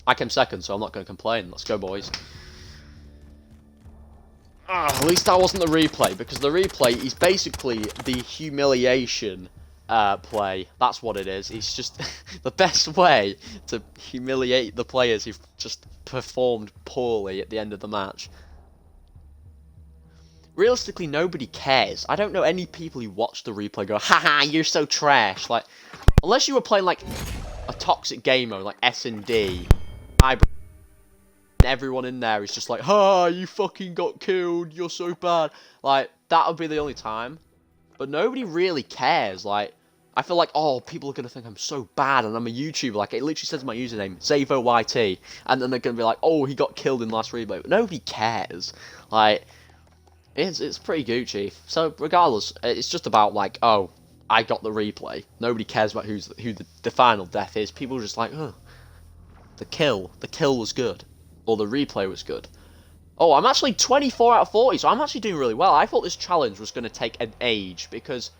I came second, so I'm not going to complain. Let's go, boys. At least that wasn't the replay, because the replay is basically the humiliation play. That's what it is. It's just the best way to humiliate the players who've just performed poorly at the end of the match. Realistically, nobody cares. I don't know any people who watch the replay go, haha, you're so trash. Like, unless you were playing, like, a toxic game mode, like S&D, everyone in there is just like, ha, you fucking got killed, you're so bad. Like, that would be the only time. But nobody really cares. Like, I feel like, oh, people are going to think I'm so bad and I'm a YouTuber. Like, it literally says my username, XavvoYT. And then they're going to be like, oh, he got killed in the last replay. But nobody cares. Like, it's pretty Gucci. So, regardless, it's just about, like, oh, I got the replay. Nobody cares about who the final death is. People are just like, oh, the kill was good. Or the replay was good. Oh, I'm actually 24 out of 40, so I'm actually doing really well. I thought this challenge was going to take an age, because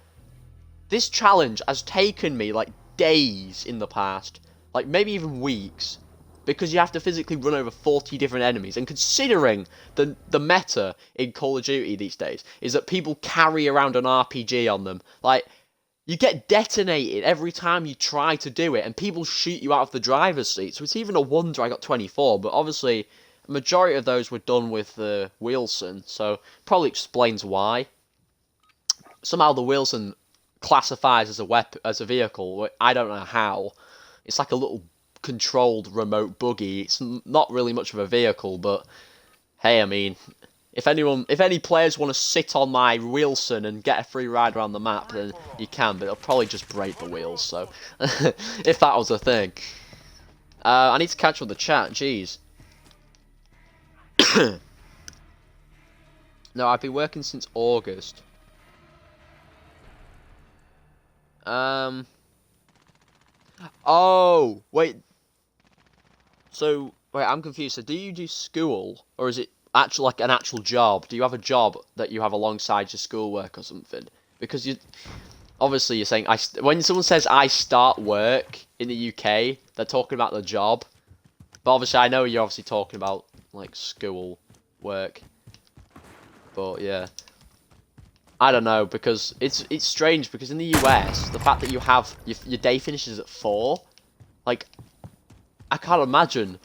this challenge has taken me, like, days in the past. Like, maybe even weeks. Because you have to physically run over 40 different enemies. And considering the meta in Call of Duty these days is that people carry around an RPG on them. Like, you get detonated every time you try to do it, and people shoot you out of the driver's seat. So it's even a wonder I got 24, but obviously a majority of those were done with the Wilson, so probably explains why. Somehow the Wilson classifies as a weapon, as a vehicle. I don't know how. It's like a little controlled remote buggy. It's not really much of a vehicle, but hey, I mean, if any players want to sit on my Wilson and get a free ride around the map, then you can, but it'll probably just break the wheels, so if that was a thing. I need to catch up the chat, jeez. No, I've been working since August. Oh, wait. So, wait, I'm confused. So, do you do school, or is it actual, like, an actual job? Do you have a job that you have alongside your schoolwork or something? Because you, obviously, you're saying, when someone says I start work in the UK, they're talking about the job. But obviously, I know you're obviously talking about, like, school work. But, yeah. I don't know, because it's strange, because in the US, the fact that you have, your day finishes at 4, like, I can't imagine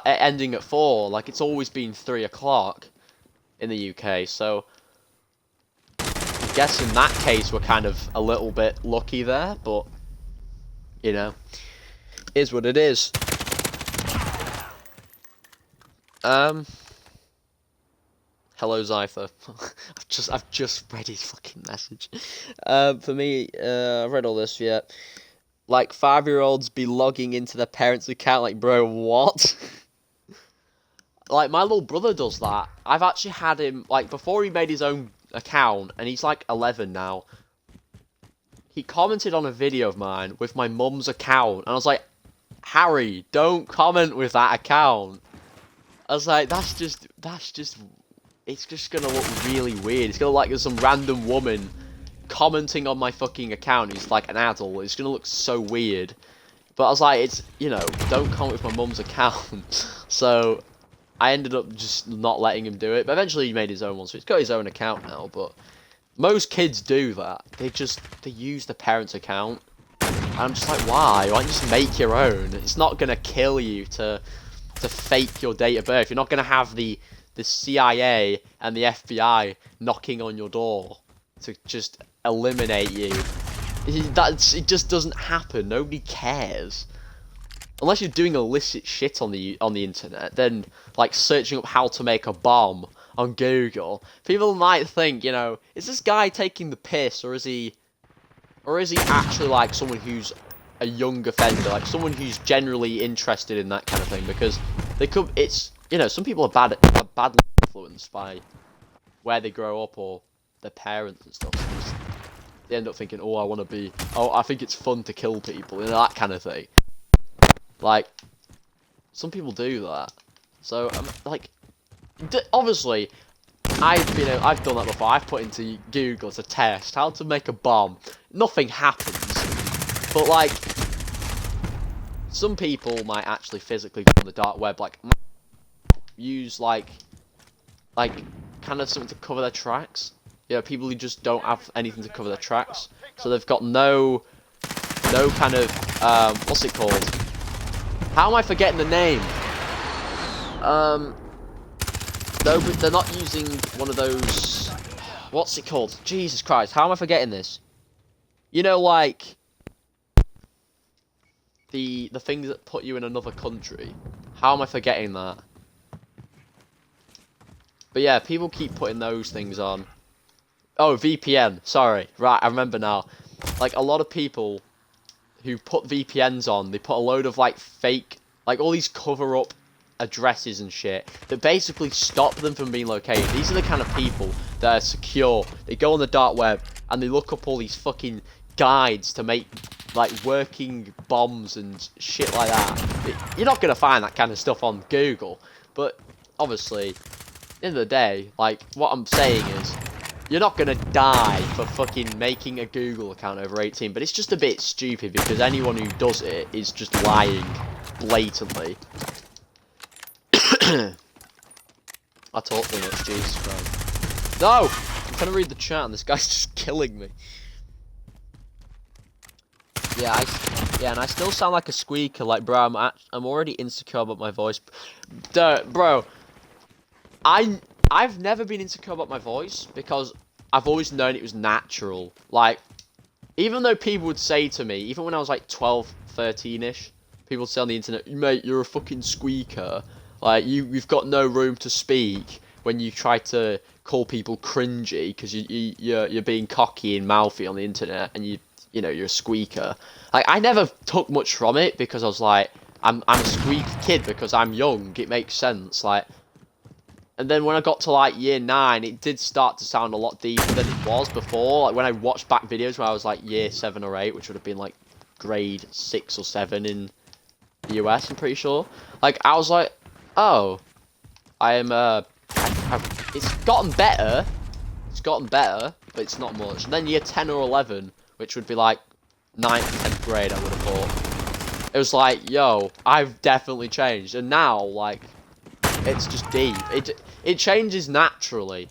ending at 4, like, it's always been 3 o'clock in the UK, so I guess in that case we're kind of a little bit lucky there, but, you know, is what it is. Hello, Zypher. I've just read his fucking message. For me, I've read all this, yeah. Like, 5-year-olds be logging into their parents' account, like, bro, what? Like, my little brother does that. I've actually had him, like, before he made his own account, and he's, like, 11 now, he commented on a video of mine with my mum's account, and I was like, Harry, don't comment with that account. I was like, that's just, it's just gonna look really weird. It's gonna look like there's some random woman commenting on my fucking account who's like an adult. It's gonna look so weird. But I was like, it's, you know, don't comment with my mum's account. So I ended up just not letting him do it. But eventually he made his own one, so he's got his own account now. But most kids do that. They use the parent's account. And I'm just like, why? Why don't you just make your own? It's not gonna kill you to fake your date of birth. You're not gonna have the CIA and the FBI knocking on your door to just eliminate you. It just doesn't happen. Nobody cares. Unless you're doing illicit shit on the internet, then, like, searching up how to make a bomb on Google, people might think, you know, is this guy taking the piss, or is he actually, like, someone who's a young offender, like someone who's generally interested in that kind of thing, because it's, you know, some people are badly influenced by where they grow up or their parents and stuff. So they end up thinking, oh, I think it's fun to kill people, you know, that kind of thing. Like, some people do that. So, like, obviously, I've done that before. I've put into Google as a test how to make a bomb. Nothing happens. But, like, some people might actually physically go on the dark web, like, use, like, kind of something to cover their tracks. Yeah, people who just don't have anything to cover their tracks. So they've got no kind of, what's it called? How am I forgetting the name? No, but they're not using one of those, what's it called? Jesus Christ, how am I forgetting this? You know, like, the things that put you in another country. How am I forgetting that? But yeah, people keep putting those things on. Oh, VPN. Sorry. Right, I remember now. Like, a lot of people who put VPNs on, they put a load of, like, fake, like, all these cover-up addresses and shit that basically stop them from being located. These are the kind of people that are secure. They go on the dark web, and they look up all these fucking guides to make, like, working bombs and shit like that. You're not going to find that kind of stuff on Google. But, obviously, at the end of the day, like, what I'm saying is, you're not going to die for fucking making a Google account over 18, but it's just a bit stupid because anyone who does it is just lying blatantly. I talk too much, Jesus Christ. No! I'm trying to read the chat and this guy's just killing me. Yeah, and I still sound like a squeaker, like, bro, I'm already insecure about my voice. Bro, I've never been insecure about my voice because I've always known it was natural. Like, even though people would say to me, even when I was like 12, 13-ish, people would say on the internet, mate, you're a fucking squeaker. Like, you've got no room to speak when you try to call people cringy because you're being cocky and mouthy on the internet and you know, you're a squeaker. Like, I never took much from it because I was like, I'm a squeaky kid because I'm young. It makes sense. Like, and then when I got to, like, year 9, it did start to sound a lot deeper than it was before. Like, when I watched back videos where I was, like, year 7 or 8, which would have been, like, grade 6 or 7 in the US, I'm pretty sure. Like, I was like, oh, it's gotten better. It's gotten better, but it's not much. And then year 10 or 11, which would be, like, 9th, 10th grade, I would have thought. It was like, yo, I've definitely changed. And now, like, it's just deep. It changes naturally.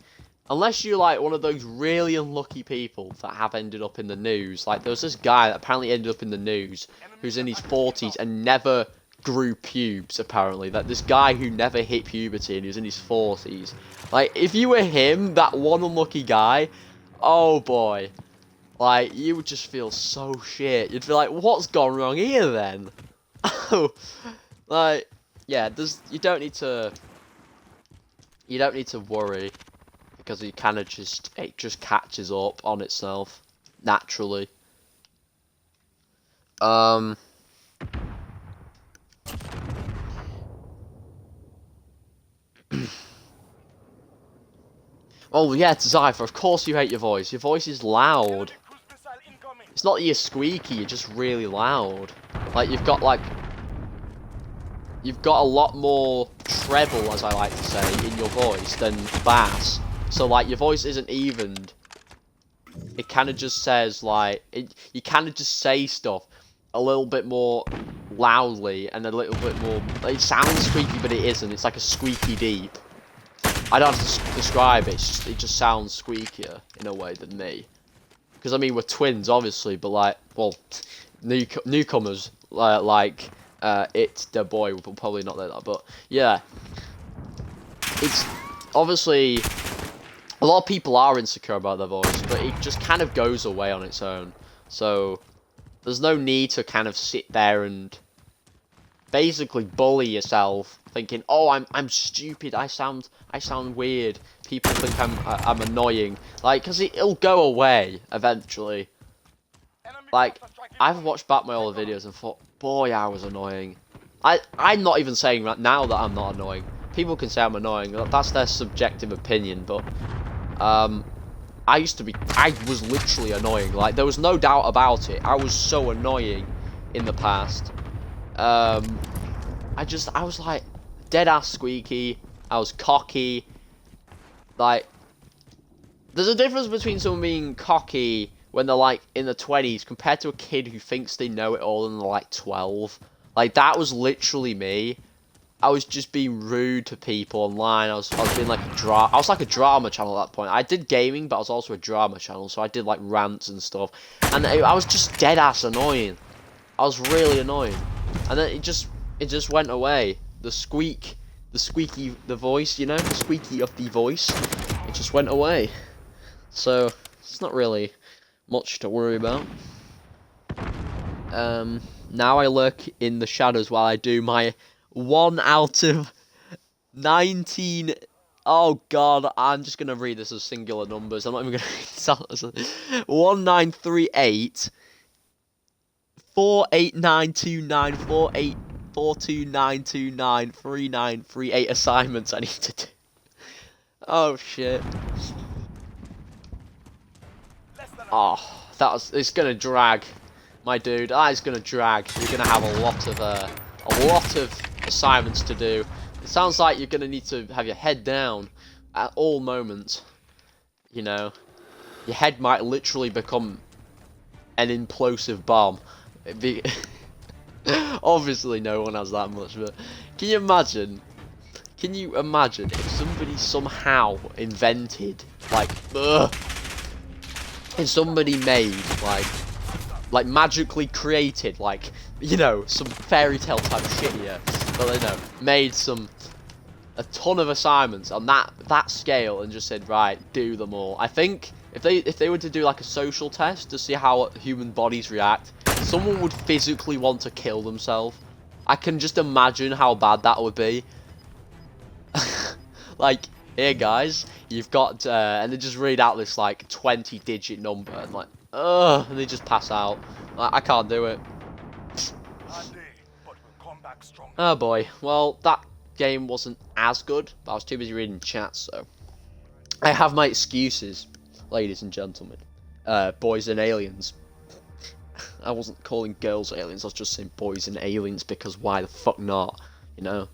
Unless you're, like, one of those really unlucky people that have ended up in the news. Like, there was this guy that apparently ended up in the news who's in his 40s and never grew pubes, apparently. That this guy who never hit puberty and he was in his 40s. Like, if you were him, that one unlucky guy, oh boy. Like, you would just feel so shit. You'd feel like, what's gone wrong here then? Oh, like, yeah, you don't need to worry because it kind of just catches up on itself naturally. Oh yeah, Zypher, of course you hate your voice. Your voice is loud. It's not that you're squeaky, you're just really loud. Like, you've got a lot more treble, as I like to say, in your voice than bass. So, like, your voice isn't evened. It kind of just says, like, you kind of just say stuff a little bit more loudly and a little bit more... It sounds squeaky, but it isn't. It's like a squeaky deep. I don't have to describe it. It just sounds squeakier in a way than me. Because, I mean, we're twins, obviously, but, like, well, newcomers, like... It's the boy will probably not like that, but yeah, it's obviously a lot of people are insecure about their voice, but it just kind of goes away on its own. So there's no need to kind of sit there and basically bully yourself, thinking, "Oh, I'm stupid. I sound weird. People think I'm annoying." Like, because it'll go away eventually. Like, I've watched back my older videos and thought, boy, I was annoying. I'm not even saying right now that I'm not annoying. People can say I'm annoying. That's their subjective opinion, but I was literally annoying. Like, there was no doubt about it. I was so annoying in the past. I was like dead ass squeaky. I was cocky. Like, there's a difference between someone being cocky when they're, like, in their 20s, compared to a kid who thinks they know it all and they're, like, 12. Like, that was literally me. I was just being rude to people online. I was being like I was like a drama channel at that point. I did gaming, but I was also a drama channel, so I did like rants and stuff. And I was just dead ass annoying. I was really annoying. And then it just went away. The voice, you know, the squeaky of the voice, it just went away. So it's not really much to worry about. Now I lurk in the shadows while I do my 1 out of 19. Oh god, I'm just gonna read this as singular numbers. I'm not even gonna read this. 1938 48929 42929 3938 assignments I need to do. Oh shit. Oh, it's gonna drag, my dude. That is gonna drag. You're gonna have a lot of assignments to do. It sounds like you're gonna need to have your head down at all moments. You know, your head might literally become an implosive bomb. Obviously, no one has that much, but can you imagine? Can you imagine if somebody somehow invented, like, if somebody made, like magically created, like, you know, some fairy tale type shit here, but they know, made a ton of assignments on that scale and just said, right, do them all. I think if they were to do like a social test to see how human bodies react, someone would physically want to kill themselves. I can just imagine how bad that would be. Like, here guys, you've got, and they just read out this like 20-digit number and like, and they just pass out. Like, I can't do it. Oh boy, well that game wasn't as good, but I was too busy reading chat, so I have my excuses, ladies and gentlemen, boys and aliens. I wasn't calling girls aliens, I was just saying boys and aliens because why the fuck not, you know?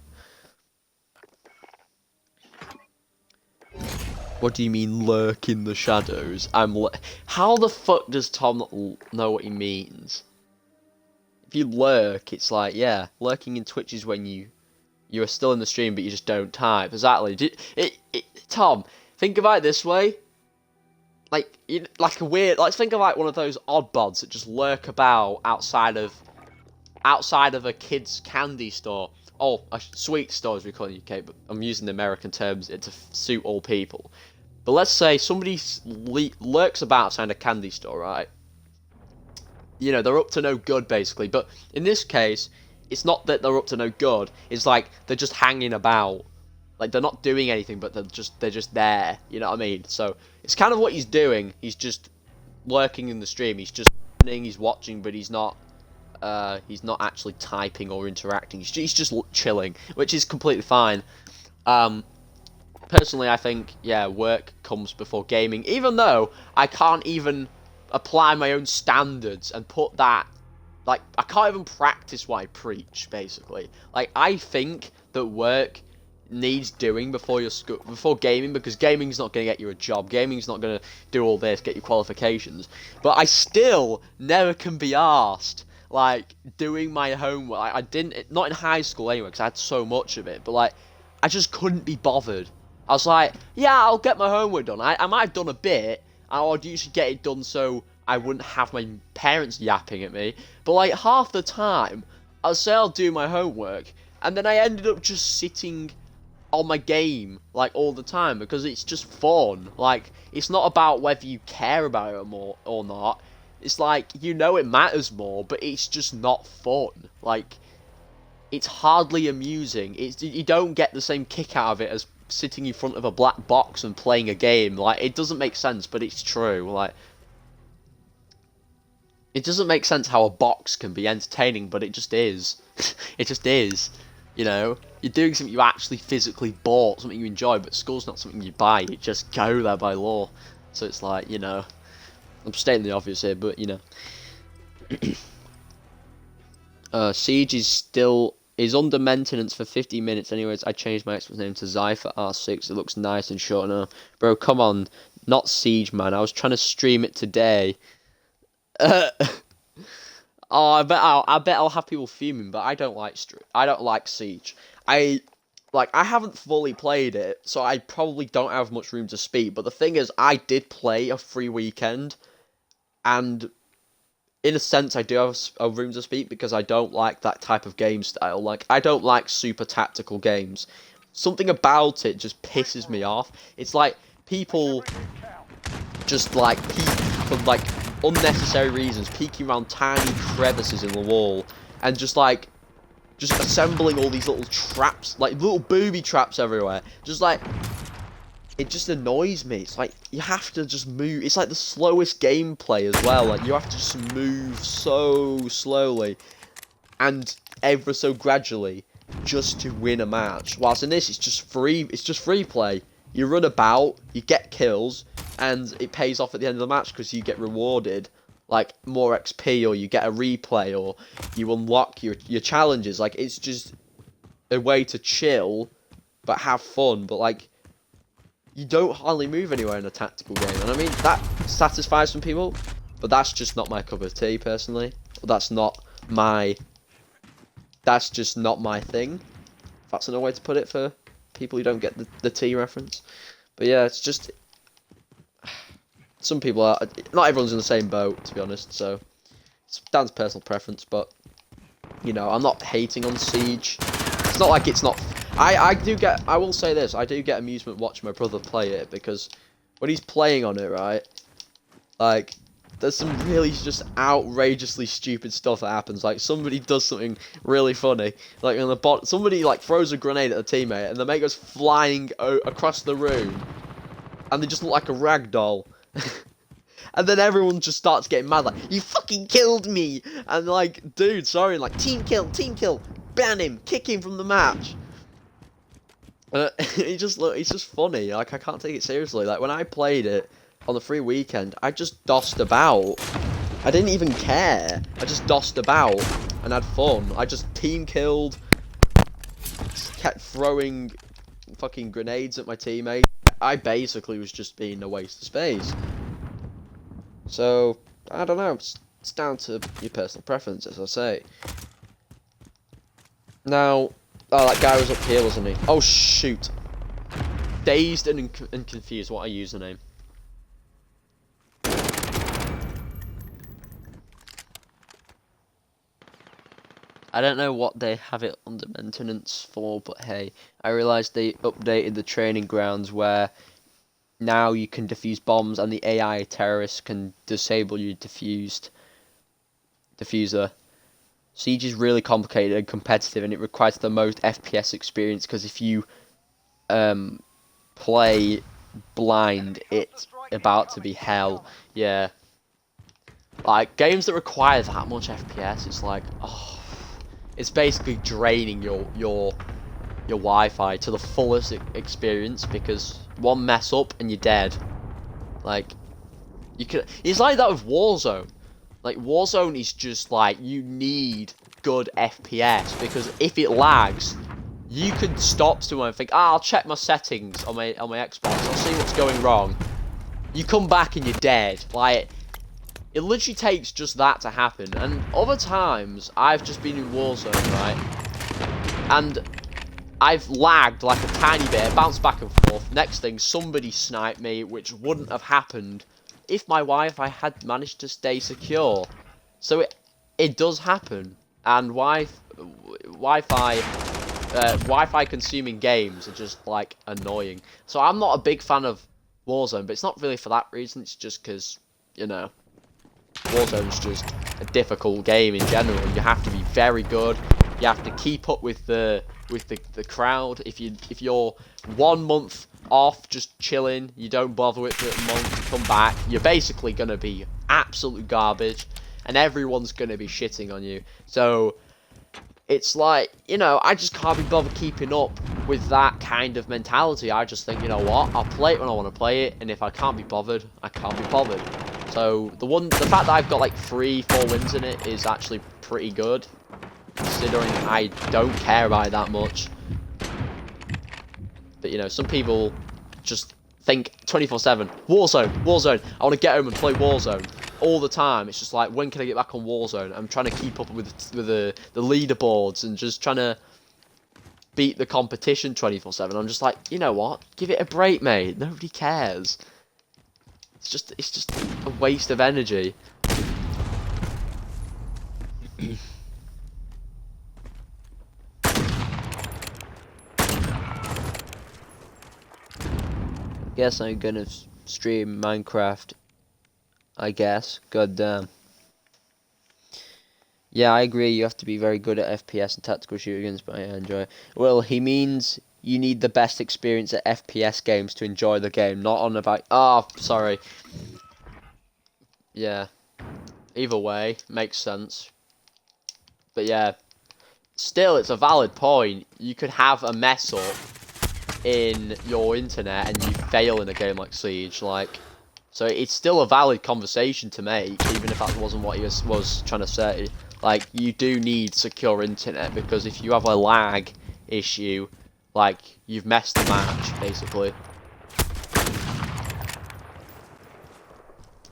What do you mean lurk in the shadows? How the fuck does Tom not know what he means? If you lurk, it's like, yeah, lurking in Twitch is when you are still in the stream but you just don't type. Exactly. Tom, think about it this way. Like, think of like one of those odd bods that just lurk about outside of a kid's candy store. Oh, a sweet store as we call it in the UK, but I'm using the American terms to suit all people. But let's say somebody lurks about outside a candy store, right? You know, they're up to no good, basically. But in this case, it's not that they're up to no good. It's like they're just hanging about. Like, they're not doing anything, but they're just there. You know what I mean? So it's kind of what he's doing. He's just lurking in the stream. He's just he's watching, but he's not actually typing or interacting. He's just chilling, which is completely fine. Personally, I think, yeah, work comes before gaming, even though I can't even apply my own standards and put that, like, I can't even practice what I preach, basically. Like, I think that work needs doing before gaming, because gaming's not going to get you a job, gaming's not going to do all this, get you qualifications, but I still never can be arsed, like, doing my homework. I didn't, not in high school anyway, because I had so much of it, but, like, I just couldn't be bothered. I was like, yeah, I'll get my homework done. I might have done a bit. I would usually get it done so I wouldn't have my parents yapping at me. But, like, half the time, I'll say I'll do my homework, and then I ended up just sitting on my game, like, all the time, because it's just fun. Like, it's not about whether you care about it more or not. It's like, you know it matters more, but it's just not fun. Like, it's hardly amusing. You don't get the same kick out of it as sitting in front of a black box and playing a game. Like, it doesn't make sense, but it's true. Like, it doesn't make sense how a box can be entertaining, but it just is. It just is. You know, you're doing something you actually physically bought, something you enjoy, but school's not something you buy. You just go there by law. So it's like, you know, I'm stating the obvious here, but, you know. Siege is under maintenance for 50 minutes. Anyways, I changed my Xbox name to XavvoArchives. It looks nice and short now. Bro, come on. Not Siege, man. I was trying to stream it today. Oh, I bet I'll have people fuming, but I don't like Siege. I haven't fully played it, so I probably don't have much room to speak. But the thing is, I did play a free weekend, and in a sense, I do have a room to speak because I don't like that type of game style. Like, I don't like super tactical games. Something about it just pisses me off. It's like people just like peek for like unnecessary reasons, peeking around tiny crevices in the wall, and just assembling all these little traps, like little booby traps everywhere. Just like, it just annoys me. It's like, you have to just move. It's like the slowest gameplay as well. Like, you have to just move so slowly and ever so gradually just to win a match. Whilst in this, it's just free play. You run about, you get kills, and it pays off at the end of the match because you get rewarded, like more XP, or you get a replay, or you unlock your challenges. Like, it's just a way to chill, but have fun. But like, you don't hardly move anywhere in a tactical game, and I mean that satisfies some people, but that's just not my cup of tea personally. That's just not my thing. That's another way to put it for people who don't get the tea reference. But yeah, it's just, some people are, not everyone's in the same boat, to be honest, so it's down to personal preference. But you know, I'm not hating on Siege. It's not like it's not. I will say this, I do get amusement watching my brother play it, because when he's playing on it, right, like, there's some really just outrageously stupid stuff that happens. Like, somebody does something really funny, like on the somebody like throws a grenade at a teammate, and the mate goes flying across the room, and they just look like a rag doll. And then everyone just starts getting mad, like, you fucking killed me, and like, dude, sorry, like, team kill, ban him, kick him from the match. It's just funny. Like, I can't take it seriously. Like, when I played it on the free weekend, I just dossed about. I didn't even care. I just dossed about and had fun. I just team killed, kept throwing fucking grenades at my teammate. I basically was just being a waste of space. So, I don't know. It's down to your personal preference, as I say. Now, oh, that guy was up here, wasn't he? Oh, shoot. Dazed and confused. What a username. I don't know what they have it under maintenance for, but hey, I realised they updated the training grounds where now you can defuse bombs and the AI terrorists can disable your diffuser. Siege is really complicated and competitive, and it requires the most FPS experience, because if you play blind, it's about to be hell. Yeah. Like, games that require that much FPS, it's like, oh, it's basically draining your Wi-Fi to the fullest experience, because one mess up and you're dead. Like, it's like that with Warzone. Like, Warzone is just like, you need good FPS, because if it lags, you could stop someone and think, I'll check my settings on my Xbox, I'll see what's going wrong. You come back and you're dead. Like, it literally takes just that to happen. And other times, I've just been in Warzone, right, and I've lagged like a tiny bit, bounced back and forth. Next thing, somebody sniped me, which wouldn't have happened if my Wi-Fi had managed to stay secure. So it does happen, and Wi-Fi consuming games are just like annoying. So I'm not a big fan of Warzone, but it's not really for that reason. It's just because, you know, Warzone's just a difficult game in general. You have to be very good. You have to keep up with the crowd. If you're 1 month off just chilling, you don't bother with it a month, you come back, you're basically gonna be absolute garbage, and everyone's gonna be shitting on you. So it's like, you know, I just can't be bothered keeping up with that kind of mentality. I just think, you know what, I'll play it when I want to play it, and if I can't be bothered, I can't be bothered. So the fact that I've got like 3-4 wins in it is actually pretty good, considering I don't care about it that much. But, you know, some people just think 24/7, Warzone, I want to get home and play Warzone. all the time. It's just like, when can I get back on Warzone? I'm trying to keep up with the leaderboards and just trying to beat the competition 24/7. I'm just like, you know what? Give it a break, mate. Nobody cares. It's just a waste of energy. Guess I'm gonna stream Minecraft. I guess. God damn. Yeah, I agree. You have to be very good at FPS and tactical shooting, but I enjoy it. Well, he means you need the best experience at FPS games to enjoy the game, not on about. Oh, sorry. Yeah. Either way, makes sense. But yeah, still, it's a valid point. You could have a mess up in your internet and you fail in a game like Siege, like. So it's still a valid conversation to make, even if that wasn't what he was trying to say. Like, you do need secure internet, because if you have a lag issue, like, you've messed the match, basically.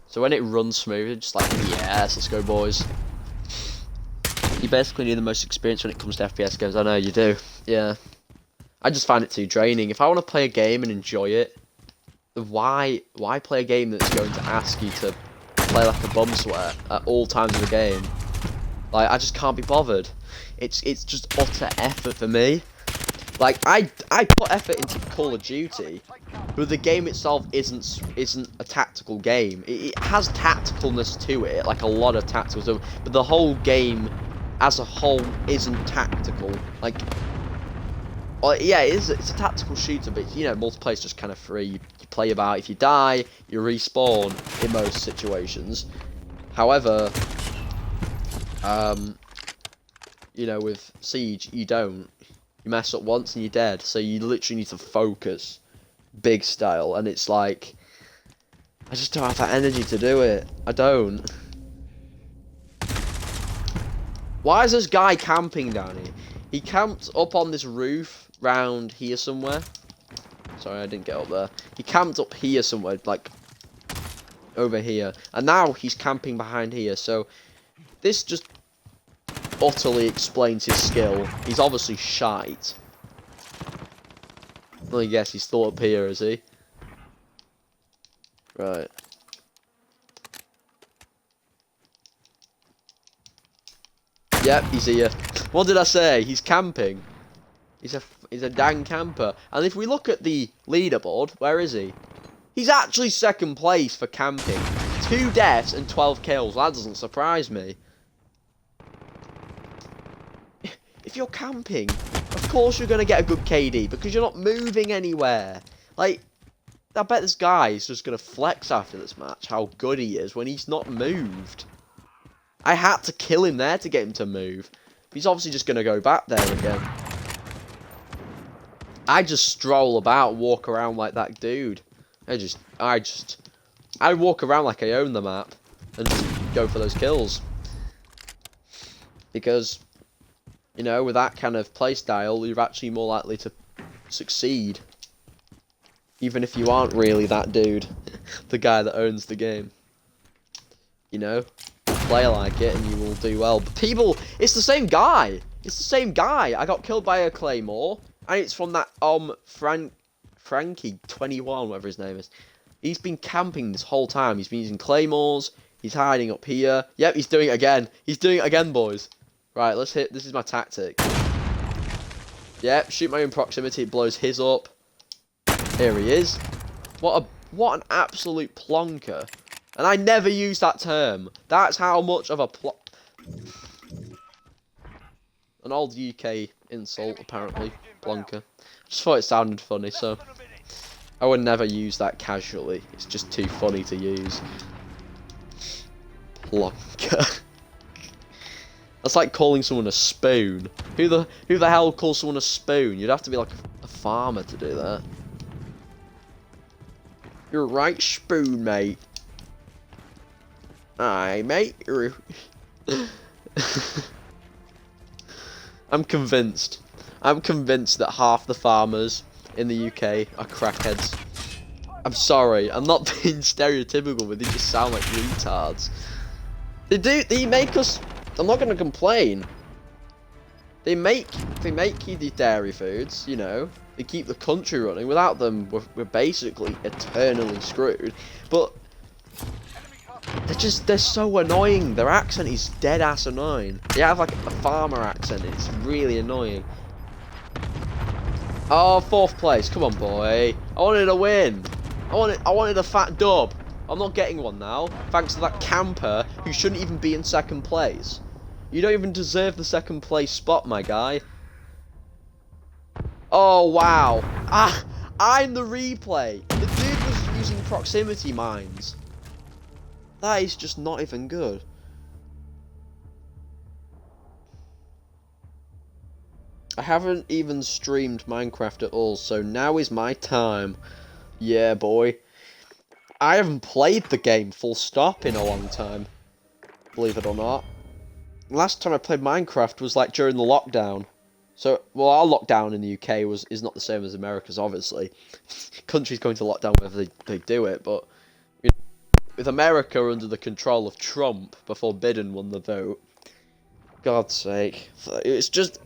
So when it runs smooth, it's just like, yes, let's go, boys. You basically need the most experience when it comes to FPS games. I know, you do. Yeah. I just find it too draining. If I want to play a game and enjoy it, why play a game that's going to ask you to play like a bum sweat at all times of the game? Like, I just can't be bothered. It's just utter effort for me. Like, I put effort into Call of Duty, but the game itself isn't a tactical game. It has tacticalness to it, like a lot of tactical stuff, but the whole game as a whole isn't tactical. Like, well, yeah, it's a tactical shooter, but, you know, multiplayer's just kind of free. You play about. If you die, you respawn in most situations. However, you know, with Siege, you don't. You mess up once and you're dead. So you literally need to focus, big style. And it's like, I just don't have that energy to do it. I don't. Why is this guy camping down here? He camped up on this roof round here somewhere. Sorry, I didn't get up there. He camped up here somewhere, like, over here. And now he's camping behind here, so this just utterly explains his skill. He's obviously shite. Well, I guess he's still up here, is he? Right. Yep, he's here. What did I say? He's camping. He's a dang camper. And if we look at the leaderboard, where is he? He's actually second place for camping. 2 deaths and 12 kills. That doesn't surprise me. If you're camping, of course you're going to get a good KD, because you're not moving anywhere. Like, I bet this guy is just going to flex after this match how good he is when he's not moved. I had to kill him there to get him to move. He's obviously just going to go back there again. I just stroll about, walk around like that dude. I walk around like I own the map and just go for those kills. Because, you know, with that kind of playstyle, you're actually more likely to succeed. Even if you aren't really that dude, the guy that owns the game. You know, play like it and you will do well. But people, it's the same guy. It's the same guy. I got killed by a claymore, and it's from that Frankie21, whatever his name is. He's been camping this whole time. He's been using claymores. He's hiding up here. Yep, he's doing it again. He's doing it again, boys. Right, let's hit. This is my tactic. Yep, shoot my own proximity. It blows his up. Here he is. What an absolute plonker. And I never use that term. That's how much of a an old UK insult, apparently. Plonker. I just thought it sounded funny, so I would never use that casually. It's just too funny to use. Plonker. That's like calling someone a spoon. Who the hell calls someone a spoon? You'd have to be like a farmer to do that. You're a right spoon, mate. Aye, mate. I'm convinced. I'm convinced that half the farmers in the UK are crackheads. I'm sorry, I'm not being stereotypical, but they just sound like retards. They make us, I'm not gonna complain. They make you the dairy foods, you know. They keep the country running. Without them, we're basically eternally screwed. But they're so annoying. Their accent is dead ass annoying. They have like a farmer accent. It's really annoying. Oh, 4th place. Come on, boy. I wanted a win. I wanted a fat dub. I'm not getting one now, thanks to that camper who shouldn't even be in 2nd place. You don't even deserve the 2nd place spot, my guy. Oh, wow. I'm the replay. The dude was using proximity mines. That is just not even good. I haven't even streamed Minecraft at all, so now is my time. Yeah, boy. I haven't played the game full stop in a long time. Believe it or not. Last time I played Minecraft was like during the lockdown. So, well, our lockdown in the UK is not the same as America's, obviously. Countries going to lockdown whether they do it, but you know, with America under the control of Trump before Biden won the vote, God's sake, it's just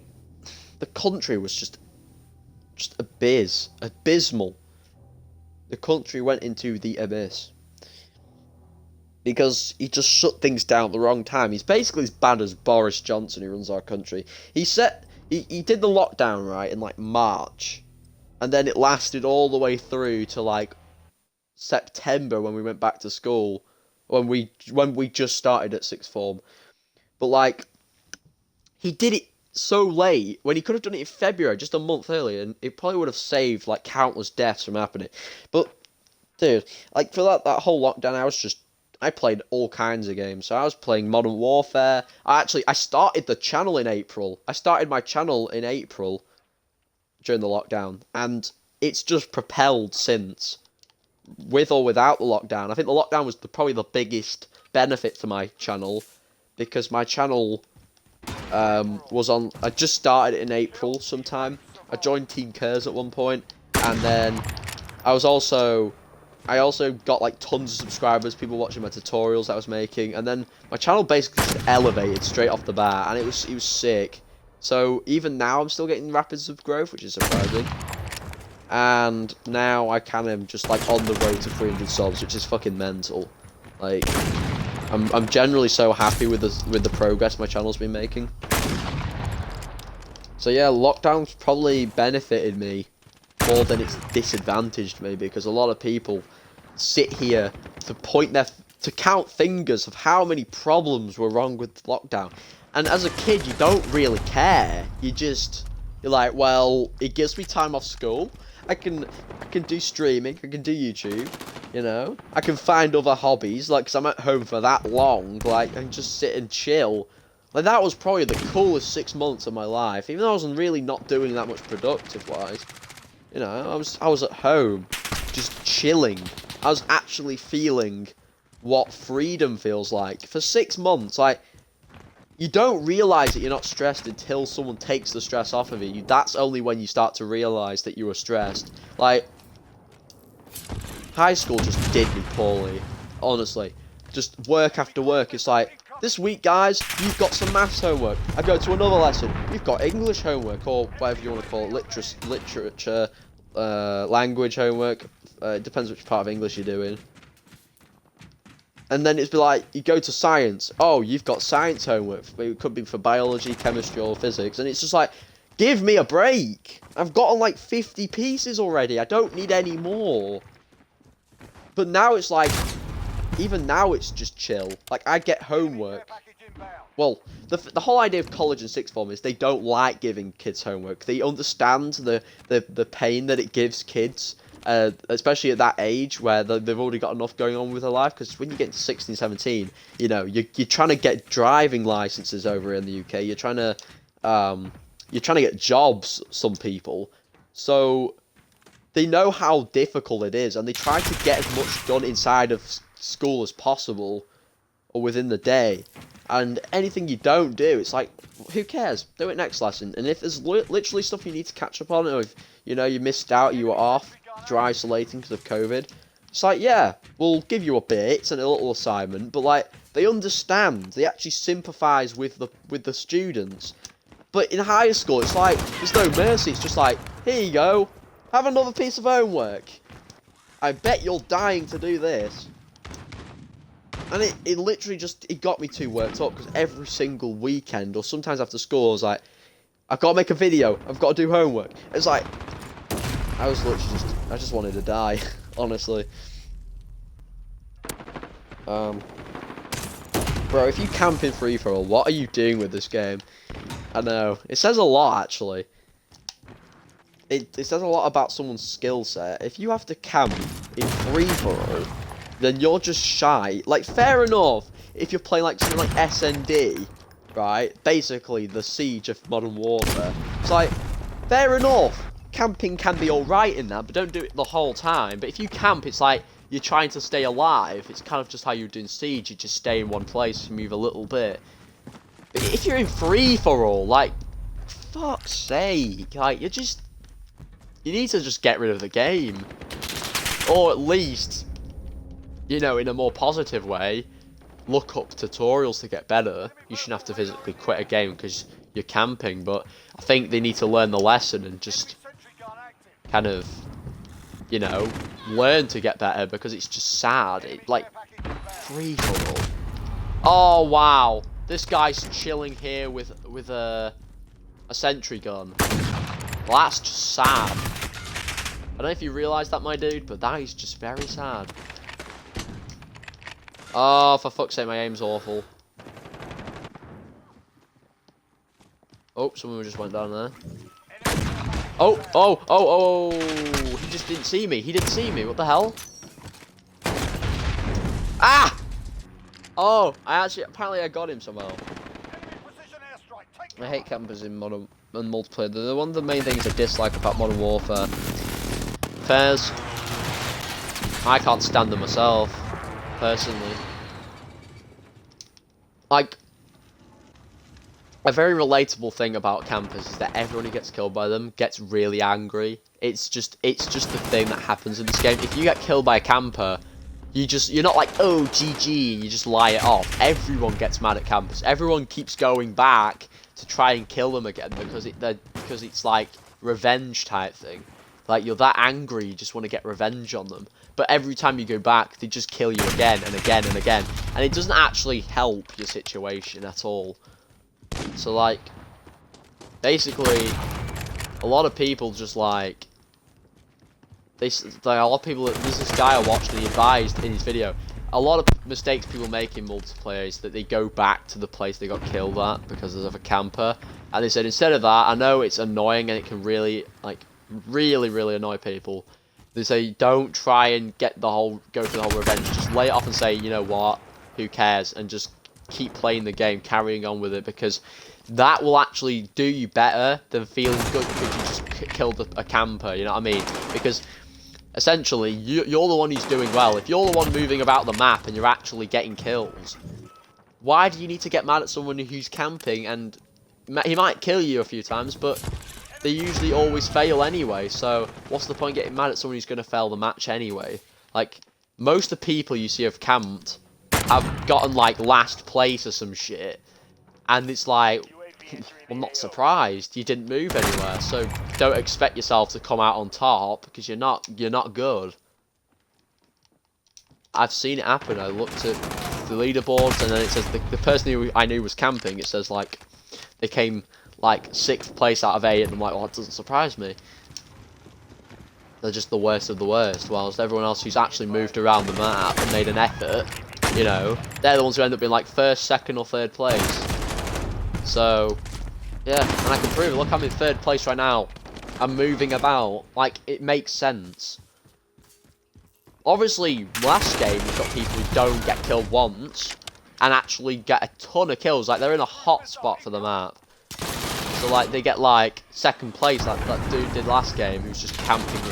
the country was just abysmal. The country went into the abyss because he just shut things down at the wrong time. He's basically as bad as Boris Johnson, who runs our country. He did the lockdown right in like March, and then it lasted all the way through to like September when we went back to school, when we just started at 6th form. But like, he did it so late when he could have done it in February, just a month earlier, and it probably would have saved like countless deaths from happening. But dude, like for that whole lockdown, I played all kinds of games. So I was playing Modern Warfare. I started the channel in April. I started my channel in April during the lockdown, and it's just propelled since, with or without the lockdown. I think the lockdown was probably the biggest benefit to my channel, because my channel I just started it in April sometime. I joined Team Cares at one point, and then I also got like tons of subscribers, people watching my tutorials that I was making, and then my channel basically just elevated straight off the bat, and it was sick. So even now I'm still getting rapids of growth, which is surprising. And now I kind of just like on the road to 300 subs, which is fucking mental. Like, I'm generally so happy with the progress my channel's been making. So yeah, lockdown's probably benefited me more than it's disadvantaged me, because a lot of people sit here to count fingers of how many problems were wrong with lockdown. And as a kid, you don't really care. You're like, well, it gives me time off school. I can do streaming. I can do YouTube. You know, I can find other hobbies, like, 'cause I'm at home for that long, like, I can just sit and chill. Like, that was probably the coolest 6 months of my life, even though I wasn't really not doing that much productive-wise. You know, I was at home, just chilling. I was actually feeling what freedom feels like. For 6 months, like, you don't realise that you're not stressed until someone takes the stress off of you. That's only when you start to realise that you were stressed. Like, high school just did me poorly, honestly. Just work after work, it's like, this week, guys, you've got some maths homework. I go to another lesson, you've got English homework, or whatever you want to call it, literature, language homework. It depends which part of English you're doing. And then it's be like, you go to science, oh, you've got science homework. It could be for biology, chemistry, or physics, and it's just like, give me a break. I've gotten like 50 pieces already, I don't need any more. But now it's like, even now it's just chill. Like, I get homework. Well, the whole idea of college and 6th form is they don't like giving kids homework. They understand the pain that it gives kids, especially at that age where they've already got enough going on with their life. Because when you get to 16, 17, you know, you're trying to get driving licenses over in the UK. You're trying to get jobs, some people. So they know how difficult it is, and they try to get as much done inside of school as possible, or within the day. And anything you don't do, it's like, who cares? Do it next lesson. And if there's literally stuff you need to catch up on, or if, you know, you missed out, you were off, you're isolating because of COVID, It's like, yeah, we'll give you a bit and a little assignment, but like they understand, they actually sympathise with the students. But in higher school, it's like there's no mercy. It's just like, here you go, have another piece of homework. I bet you're dying to do this. And it literally just, it got me too worked up, because every single weekend, or sometimes after school, I was like, I've got to make a video, I've got to do homework. It's like, I was literally just, I just wanted to die, honestly. Bro, if you camp in free-for-all, what are you doing with this game? I know, it says a lot, actually. It says a lot about someone's skill set. If you have to camp in free-for-all, then you're just shy. Like, fair enough, if you're playing like something like S&D, right? Basically, the Siege of Modern Warfare. It's like, fair enough, camping can be alright in that, but don't do it the whole time. But if you camp, it's like you're trying to stay alive. It's kind of just how you're doing Siege. You just stay in one place and move a little bit. But if you're in free-for-all, like, fuck's sake, like, you need to just get rid of the game. Or at least, you know, in a more positive way, look up tutorials to get better. You shouldn't have to physically quit a game because you're camping, but I think they need to learn the lesson and just kind of, you know, learn to get better, because it's just sad. Like, free-for-all. Oh, wow. This guy's chilling here with a sentry gun. Well, that's just sad. I don't know if you realise that, my dude, but that is just very sad. Oh, for fuck's sake, my aim's awful. Oh, someone just went down there. Oh, he just didn't see me. He didn't see me. What the hell? Ah! Oh, apparently I got him somehow. I hate campers in modern and multiplayer. They're one of the main things I dislike about Modern Warfare. Fairs. I can't stand them myself, personally. Like, a very relatable thing about campers is that everyone who gets killed by them gets really angry. It's just the thing that happens in this game. If you get killed by a camper, you're not like, oh, GG, and you just lie it off. Everyone gets mad at campers. Everyone keeps going back to try and kill them again, because it's like revenge type thing. Like, you're that angry, you just want to get revenge on them. But every time you go back, they just kill you again and again and again. And it doesn't actually help your situation at all. So, like, basically, a lot of people just, like, a lot of people, there's this guy I watched and he advised in his video, a lot of mistakes people make in multiplayer is that they go back to the place they got killed at because of a camper. And they said, instead of that, I know it's annoying and it can really, like, really annoy people. They say, don't try and go for the whole revenge. Just lay it off and say, you know what, who cares, and just keep playing the game, carrying on with it, because that will actually do you better than feeling good because you just killed a camper, you know what I mean? Because essentially, you're the one who's doing well. If you're the one moving about the map and you're actually getting kills, why do you need to get mad at someone who's camping? And he might kill you a few times, but they usually always fail anyway, so what's the point getting mad at someone who's going to fail the match anyway? Like, most of the people you see have camped have gotten, like, last place or some shit, and it's like, I'm not surprised, you didn't move anywhere, so don't expect yourself to come out on top, because you're not good. I've seen it happen. I looked at the leaderboards, and then it says the person who I knew was camping, it says, like, they came like 6th place out of 8, and I'm like, well, that doesn't surprise me. They're just the worst of the worst, whilst everyone else who's actually moved around the map and made an effort, you know, they're the ones who end up being like 1st, 2nd, or 3rd place. So, yeah, and I can prove it. Look, I'm in 3rd place right now. I'm moving about. Like, it makes sense. Obviously, last game, you've got people who don't get killed once and actually get a ton of kills. Like, they're in a hot spot for the map. So, like, they get, like, 2nd place, like that dude did last game, who's just camping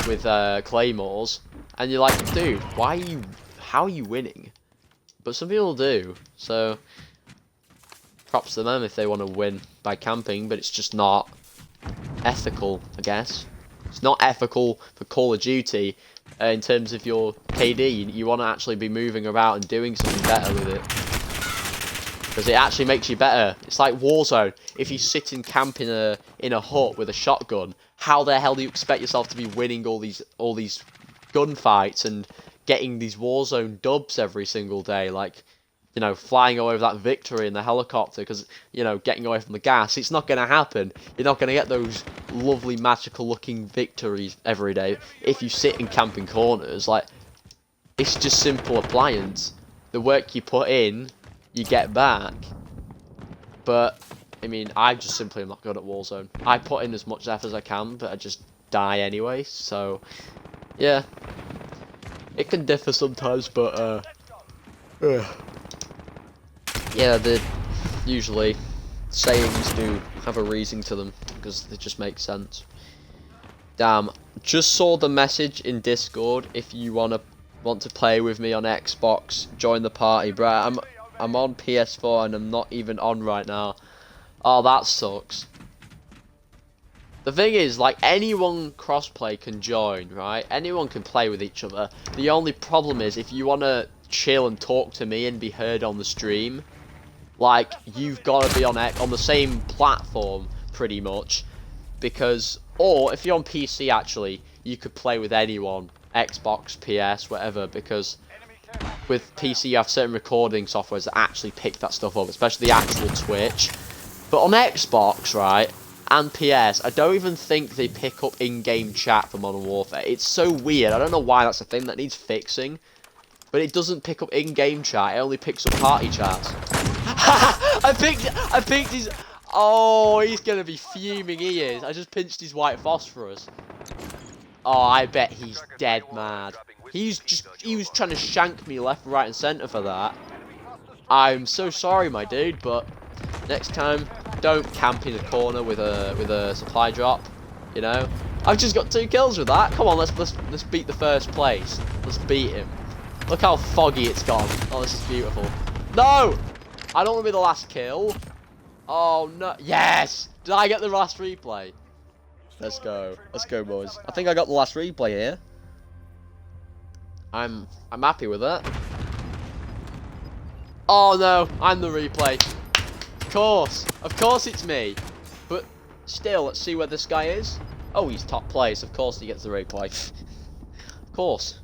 with claymores. And you're like, dude, how are you winning? But some people do, so props to them if they want to win by camping, but it's just not ethical, I guess. It's not ethical for Call of Duty in terms of your KD. You want to actually be moving about and doing something better with it. Because it actually makes you better. It's like Warzone. If you sit in camp in a hut with a shotgun, how the hell do you expect yourself to be winning all these gunfights and getting these Warzone dubs every single day? Like, you know, flying away with that victory in the helicopter because, you know, getting away from the gas. It's not going to happen. You're not going to get those lovely, magical-looking victories every day if you sit in camping corners. Like, it's just simple appliance. The work you put in, you get back. But, I mean, I just simply am not good at Warzone. I put in as much effort as I can, but I just die anyway. So, yeah. It can differ sometimes, but, yeah, usually sayings do have a reason to them because they just make sense. Damn, just saw the message in Discord. If you want to play with me on Xbox, join the party, bro. I'm on PS4 and I'm not even on right now. Oh, that sucks. The thing is, like, anyone crossplay can join, right? Anyone can play with each other. The only problem is if you want to chill and talk to me and be heard on the stream, like, you've got to be on the same platform, pretty much. Because, or, if you're on PC, actually, you could play with anyone. Xbox, PS, whatever, because with PC you have certain recording softwares that actually pick that stuff up, especially the actual Twitch. But on Xbox, right, and PS, I don't even think they pick up in-game chat for Modern Warfare. It's so weird. I don't know why that's a thing that needs fixing. But it doesn't pick up in-game chat, it only picks up party chats. I picked his... Oh, he's gonna be fuming, he is. I just pinched his white phosphorus. Oh, I bet he's dead mad. He was trying to shank me left, right, and centre for that. I'm so sorry, my dude, but next time, don't camp in a corner with a supply drop. You know, I've just got 2 kills with that. Come on, let's beat the first place. Let's beat him. Look how foggy it's gone. Oh, this is beautiful. No, I don't want to be the last kill. Oh no, yes! Did I get the last replay? Let's go, boys. I think I got the last replay here. I'm happy with that. Oh no, I'm the replay. Of course it's me. But still, let's see where this guy is. Oh, he's top place. Of course he gets the replay. Of course.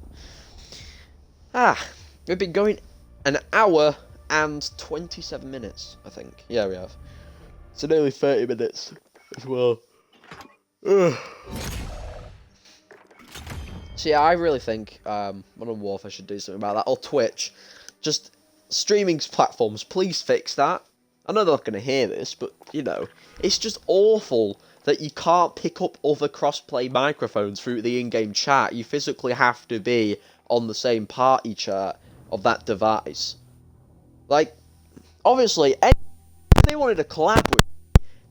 We've been going an hour and 27 minutes, I think. Yeah, we have. So nearly 30 minutes as well. So yeah, I really think Modern Warfare should do something about that. Or Twitch. Just streaming platforms, please fix that. I know they're not going to hear this, but, you know, it's just awful that you can't pick up other crossplay microphones through the in-game chat. You physically have to be on the same party chat of that device. Like, obviously, if they wanted to collab with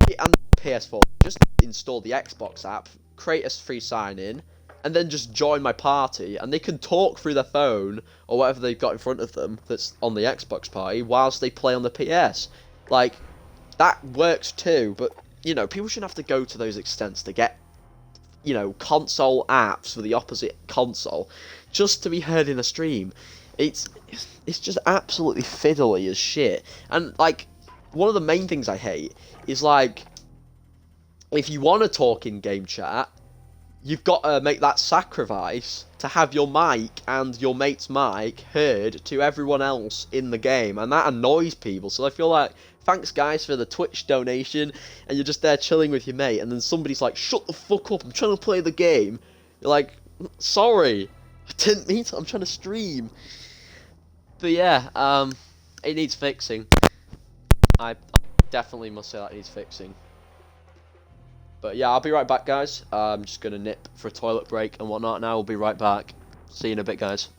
me and PS4, just install the Xbox app, create a free sign-in, and then just join my party, and they can talk through their phone, or whatever they've got in front of them that's on the Xbox party, whilst they play on the PS. Like, that works too, but, you know, people shouldn't have to go to those extents to get, you know, console apps for the opposite console, just to be heard in a stream. It's just absolutely fiddly as shit. And, like, one of the main things I hate is, like, if you want to talk in game chat, you've got to make that sacrifice to have your mic and your mate's mic heard to everyone else in the game, and that annoys people. So I feel like, thanks guys for the Twitch donation, and you're just there chilling with your mate, and then somebody's like, shut the fuck up, I'm trying to play the game. You're like, sorry, I didn't mean to, I'm trying to stream. But yeah, it needs fixing. I definitely must say that needs fixing. But yeah, I'll be right back, guys. I'm just going to nip for a toilet break and whatnot, and I will be right back. See you in a bit, guys.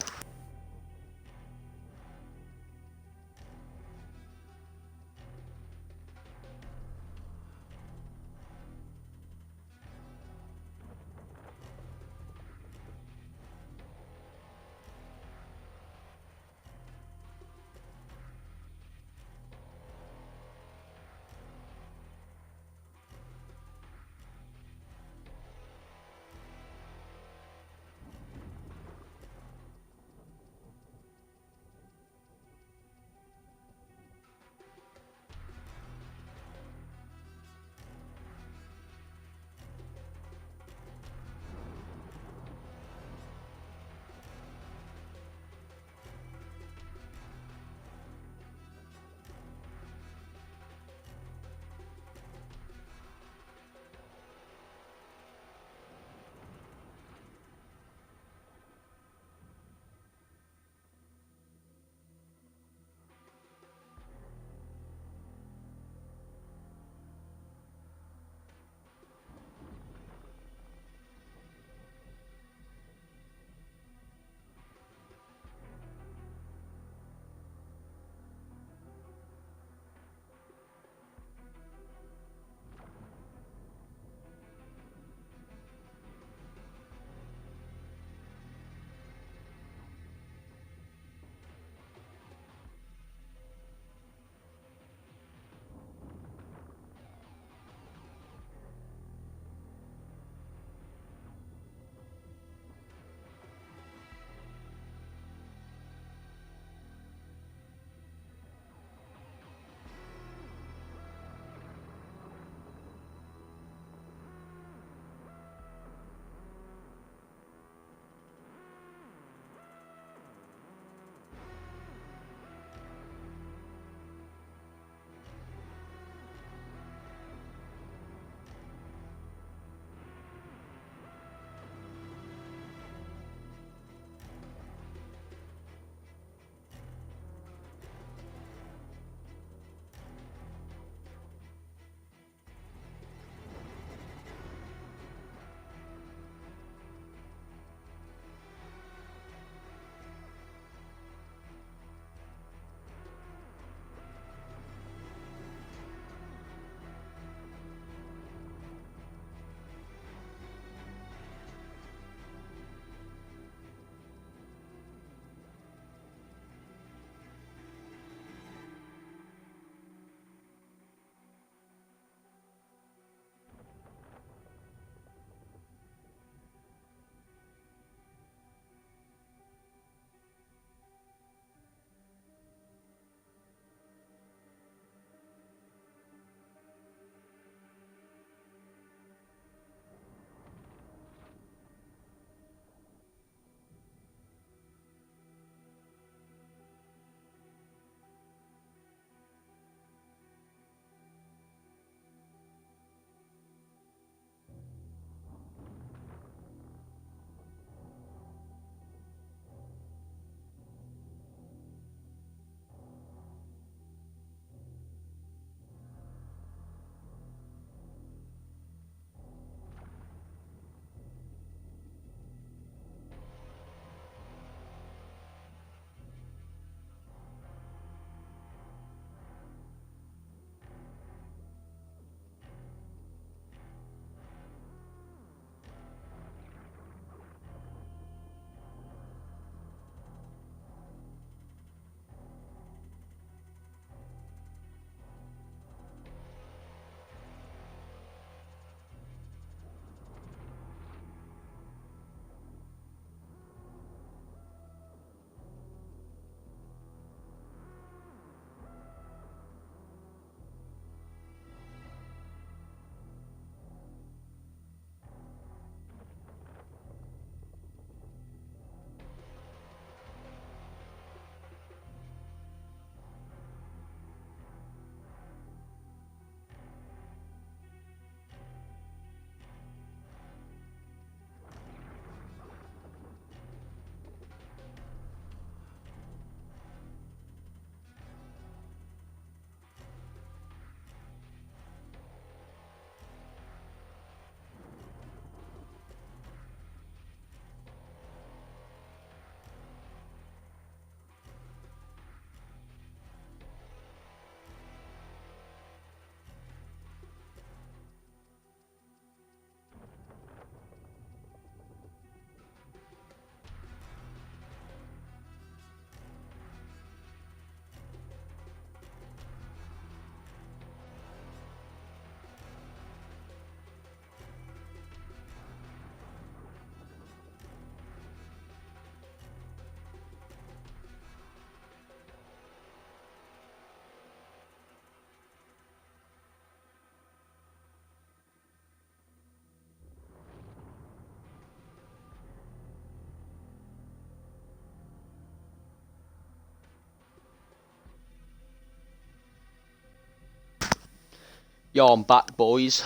Yo, I'm back, boys.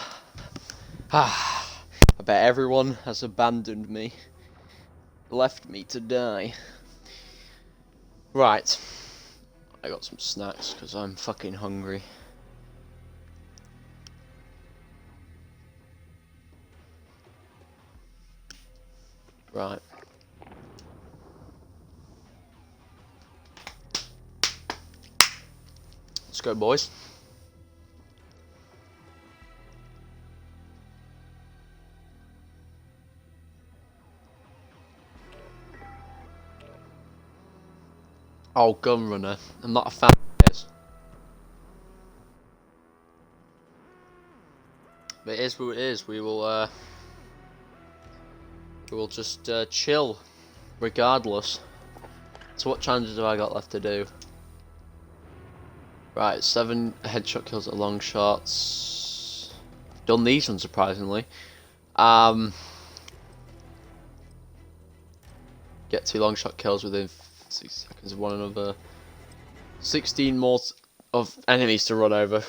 I bet everyone has abandoned me. Left me to die. Right. I got some snacks because I'm fucking hungry. Right. Let's go, boys. Oh, gun runner. I'm not a fan of this. But it is what it is. We will just chill, regardless. So what challenges have I got left to do? Right, 7 headshot kills at long shots. Done these ones surprisingly. Get 2 long shot kills within 6 seconds of one another. 16 more of enemies to run over.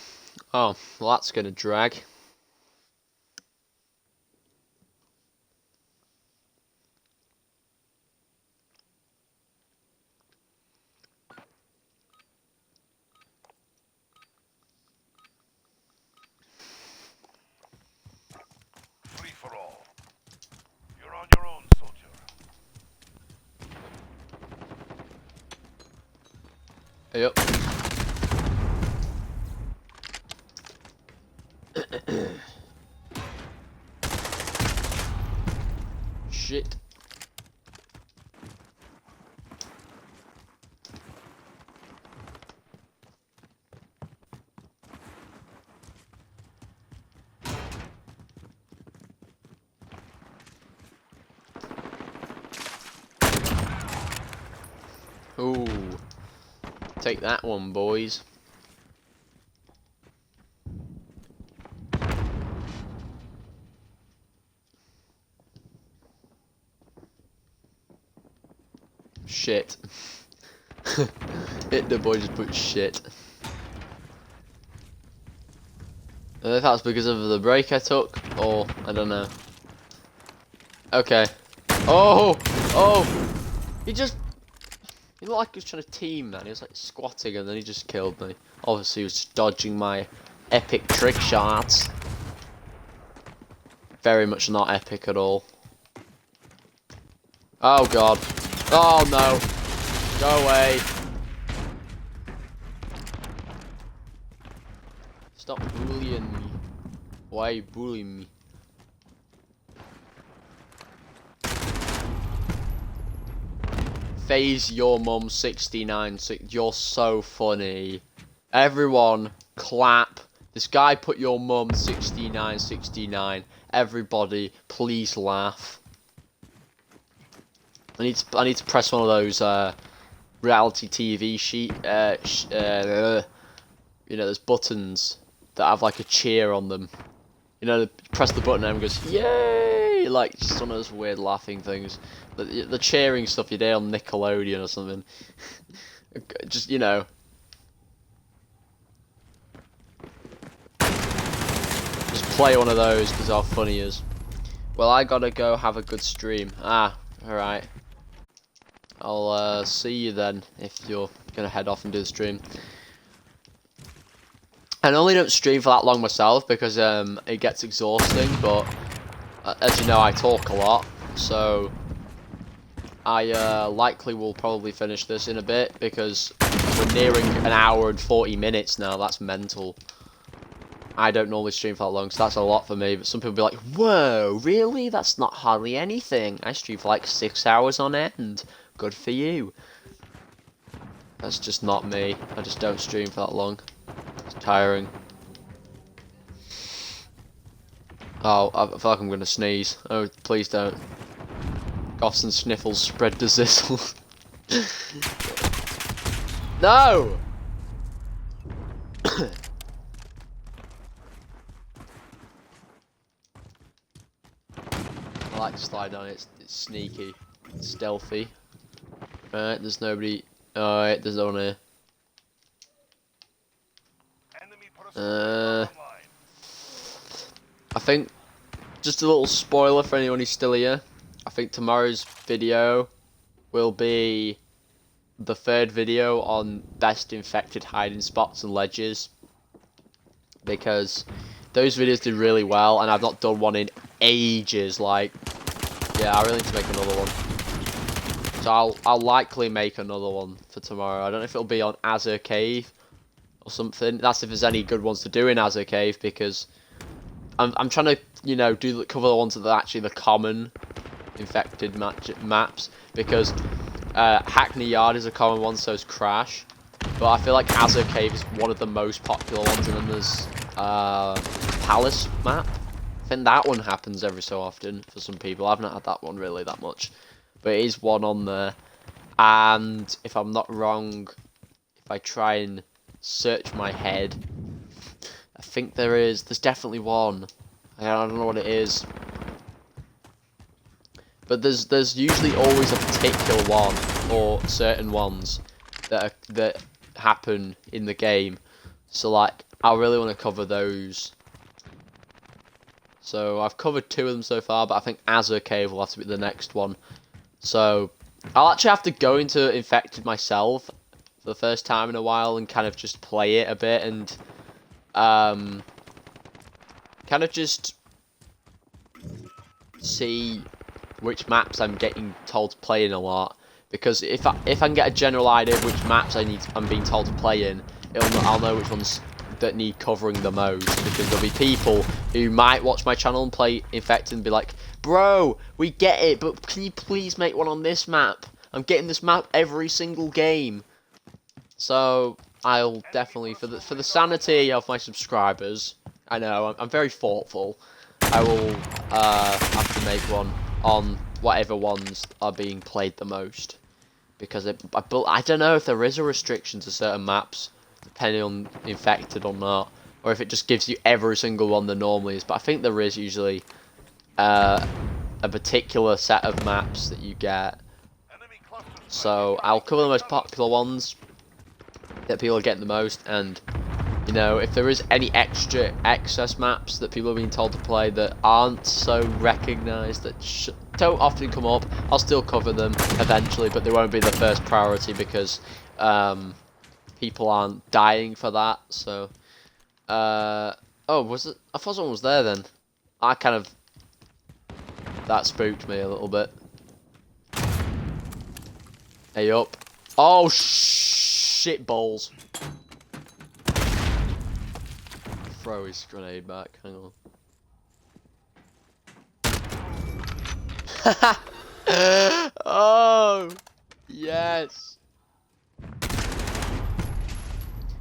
Oh, well that's gonna drag. Free for all. You're on your own, soldier. Yep. Shit. Ooh. Take that one, boys. Shit. Hit the boy just put shit. I don't know if that's because of the break I took, or I don't know. Okay. Oh! Oh! He looked like he was trying to team, man. He was like squatting and then he just killed me. Obviously he was just dodging my epic trick shots. Very much not epic at all. Oh god. Oh no. Go away. Stop bullying me. Why are you bullying me? Phase your mum 69. You're so funny. Everyone clap. This guy put your mum 69. Everybody, please laugh. I need to press one of those reality TV you know, those buttons that have like a cheer on them. You know, press the button and it goes, yay! Like some of those weird laughing things. The cheering stuff you do on Nickelodeon or something. Just, you know. Just play one of those because how funny it is. Well, I gotta go have a good stream. Alright. I'll see you then if you're gonna head off and do the stream. I normally don't stream for that long myself because it gets exhausting, but as you know I talk a lot, so I likely will probably finish this in a bit because we're nearing an hour and 40 minutes now. That's mental. I don't normally stream for that long, so that's a lot for me, but some people be like, whoa, really? That's not hardly anything. I stream for like 6 hours on end. Good for you. That's just not me. I just don't stream for that long. It's tiring. Oh, I feel like I'm gonna sneeze. Oh, please don't. Coughs and sniffles spread the sizzle. No! I like to slide down, it's sneaky. It's stealthy. Alright, there's nobody. Alright, there's no one here. I think, just a little spoiler for anyone who's still here, I think tomorrow's video will be the third video on best infected hiding spots and ledges, because those videos did really well, and I've not done one in ages. Like, yeah, I really need to make another one. So I'll likely make another one for tomorrow. I don't know if it'll be on Azza Cave or something. That's if there's any good ones to do in Azza Cave, because I'm trying to, you know, cover the ones that are actually the common infected maps, because Hackney Yard is a common one, so is Crash. But I feel like Azza Cave is one of the most popular ones, and then there's Palace map. I think that one happens every so often for some people. I've not had that one really that much, but it is one on there. And if I'm not wrong, if I try and search my head, I think there's definitely one. I don't know what it is, but there's usually always a particular one or certain ones that happen in the game. So like, I really want to cover those. So I've covered 2 of them so far, but I think Azza Cave will have to be the next one. So I'll actually have to go into Infected myself for the first time in a while and kind of just play it a bit, and kind of just see which maps I'm getting told to play in a lot. Because if I can get a general idea of which maps I'm being told to play in, I'll know which ones that need covering the most. Because there'll be people who might watch my channel and play Infected and be like, "Bro, we get it, but can you please make one on this map? I'm getting this map every single game." So I'll definitely, for the sanity of my subscribers, I know I'm very thoughtful, I will have to make one on whatever ones are being played the most. Because I don't know if there is a restriction to certain maps, depending on Infected or not, or if it just gives you every single one there normally is. But I think there is usually a particular set of maps that you get. So I'll cover the most popular ones that people are getting the most, and you know, if there is any extra excess maps that people are being told to play that aren't so recognised, that don't often come up, I'll still cover them eventually, but they won't be the first priority, because people aren't dying for that. So oh, was it? I thought someone was there then. That spooked me a little bit. Hey up. Oh shit balls. Throw his grenade back, hang on. Oh yes.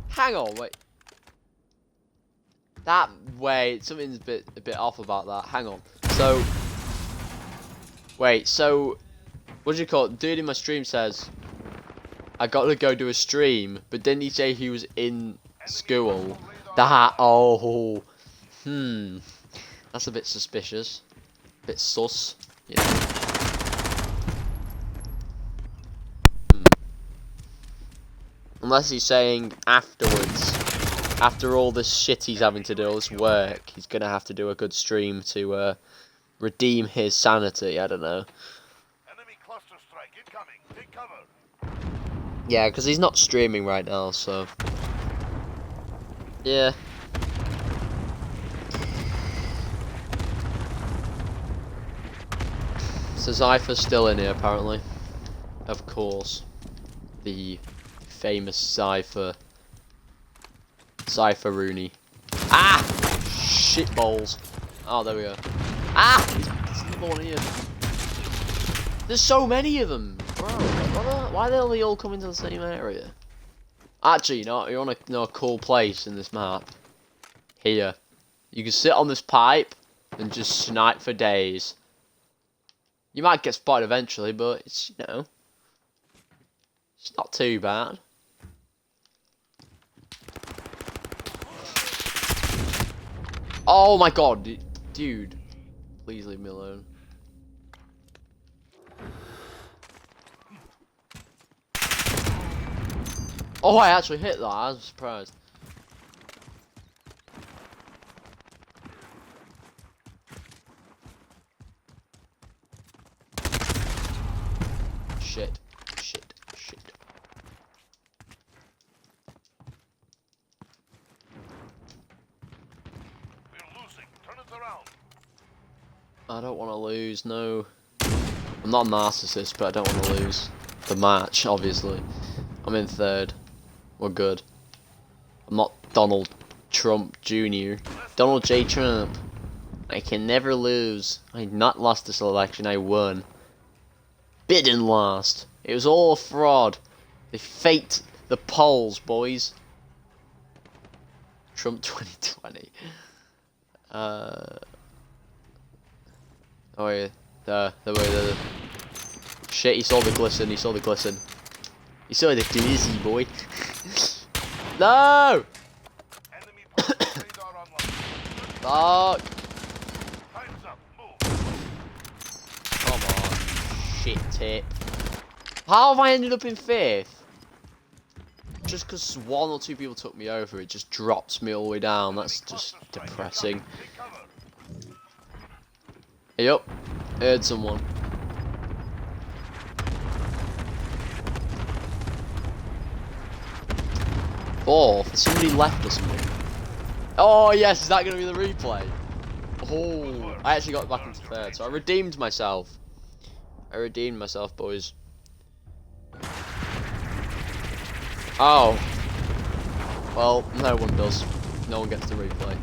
Hang on, wait. That way, something's a bit off about that. Hang on. So wait, so what do you call it? Dude in my stream says I got to go do a stream, but didn't he say he was in school? Oh, that's a bit suspicious, a bit sus, you know. Unless he's saying afterwards, after all this shit he's having to do, all this work, he's gonna have to do a good stream to redeem his sanity. I don't know. Enemy cluster strike incoming. Take cover. Yeah, because he's not streaming right now, so yeah. So Zypher's still in here, apparently. Of course. The famous Zypher. Zypher Rooney. Ah! Shit balls. Oh, there we go. Ah! There's another one here. There's so many of them! Bro, why don't they all come into the same area? Actually, you want to know a cool place in this map? Here. You can sit on this pipe and just snipe for days. You might get spotted eventually, but it's, you know, it's not too bad. Oh my god, dude. Please leave me alone. Oh, I actually hit that. I was surprised. around. I don't want to lose, no. I'm not a narcissist, but I don't want to lose the match, obviously. I'm in third. We're good. I'm not Donald Trump Jr. Donald J. Trump. I can never lose. I not lost this election, I won. Biden lost. It was all fraud. They faked the polls, boys. Trump 2020. Oh yeah, the shit. He saw the glisten. He saw the glisten. He saw the glizzy, boy. No. Enemy radar online. Fuck. Time's up. Move. Come on. Shit tip. How have I ended up in fifth? Just because one or two people took me over, it just drops me all the way down. That's just depressing. Take cover. Yup, heard someone. Fourth? Somebody left or something. Oh yes, is that going to be the replay? Oh, I actually got back into third, so I redeemed myself. I redeemed myself, boys. Oh. Well, no one does. No one gets the replay.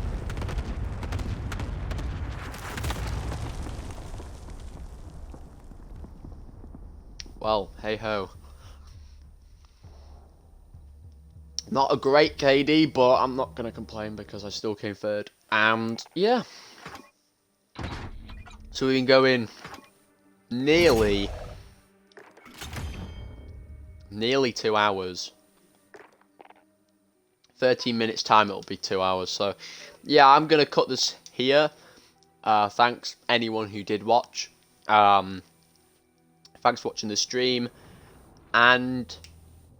Well, hey ho. Not a great KD, but I'm not going to complain because I still came third. And, yeah. So we can go in nearly 2 hours. 13 minutes time it'll be 2 hours. So, yeah, I'm going to cut this here. Thanks anyone who did watch. Thanks for watching the stream. And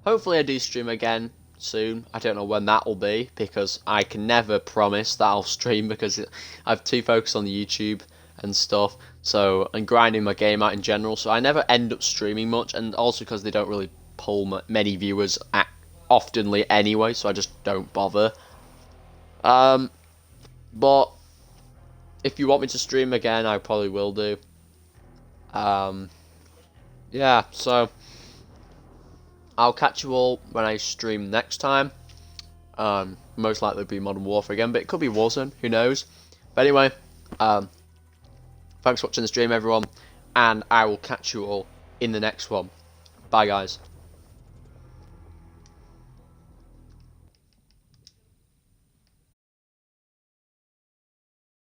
hopefully I do stream again soon. I don't know when that will be because I can never promise that I'll stream because I've too focused on the YouTube and stuff, so, and grinding my game out in general, so I never end up streaming much, and also because they don't really pull many viewers oftenly anyway, so I just don't bother. But if you want me to stream again, I probably will do. Yeah, so I'll catch you all when I stream next time. Most likely it'll be Modern Warfare again, but it could be Warzone, who knows. But anyway, thanks for watching the stream, everyone, and I will catch you all in the next one. Bye, guys.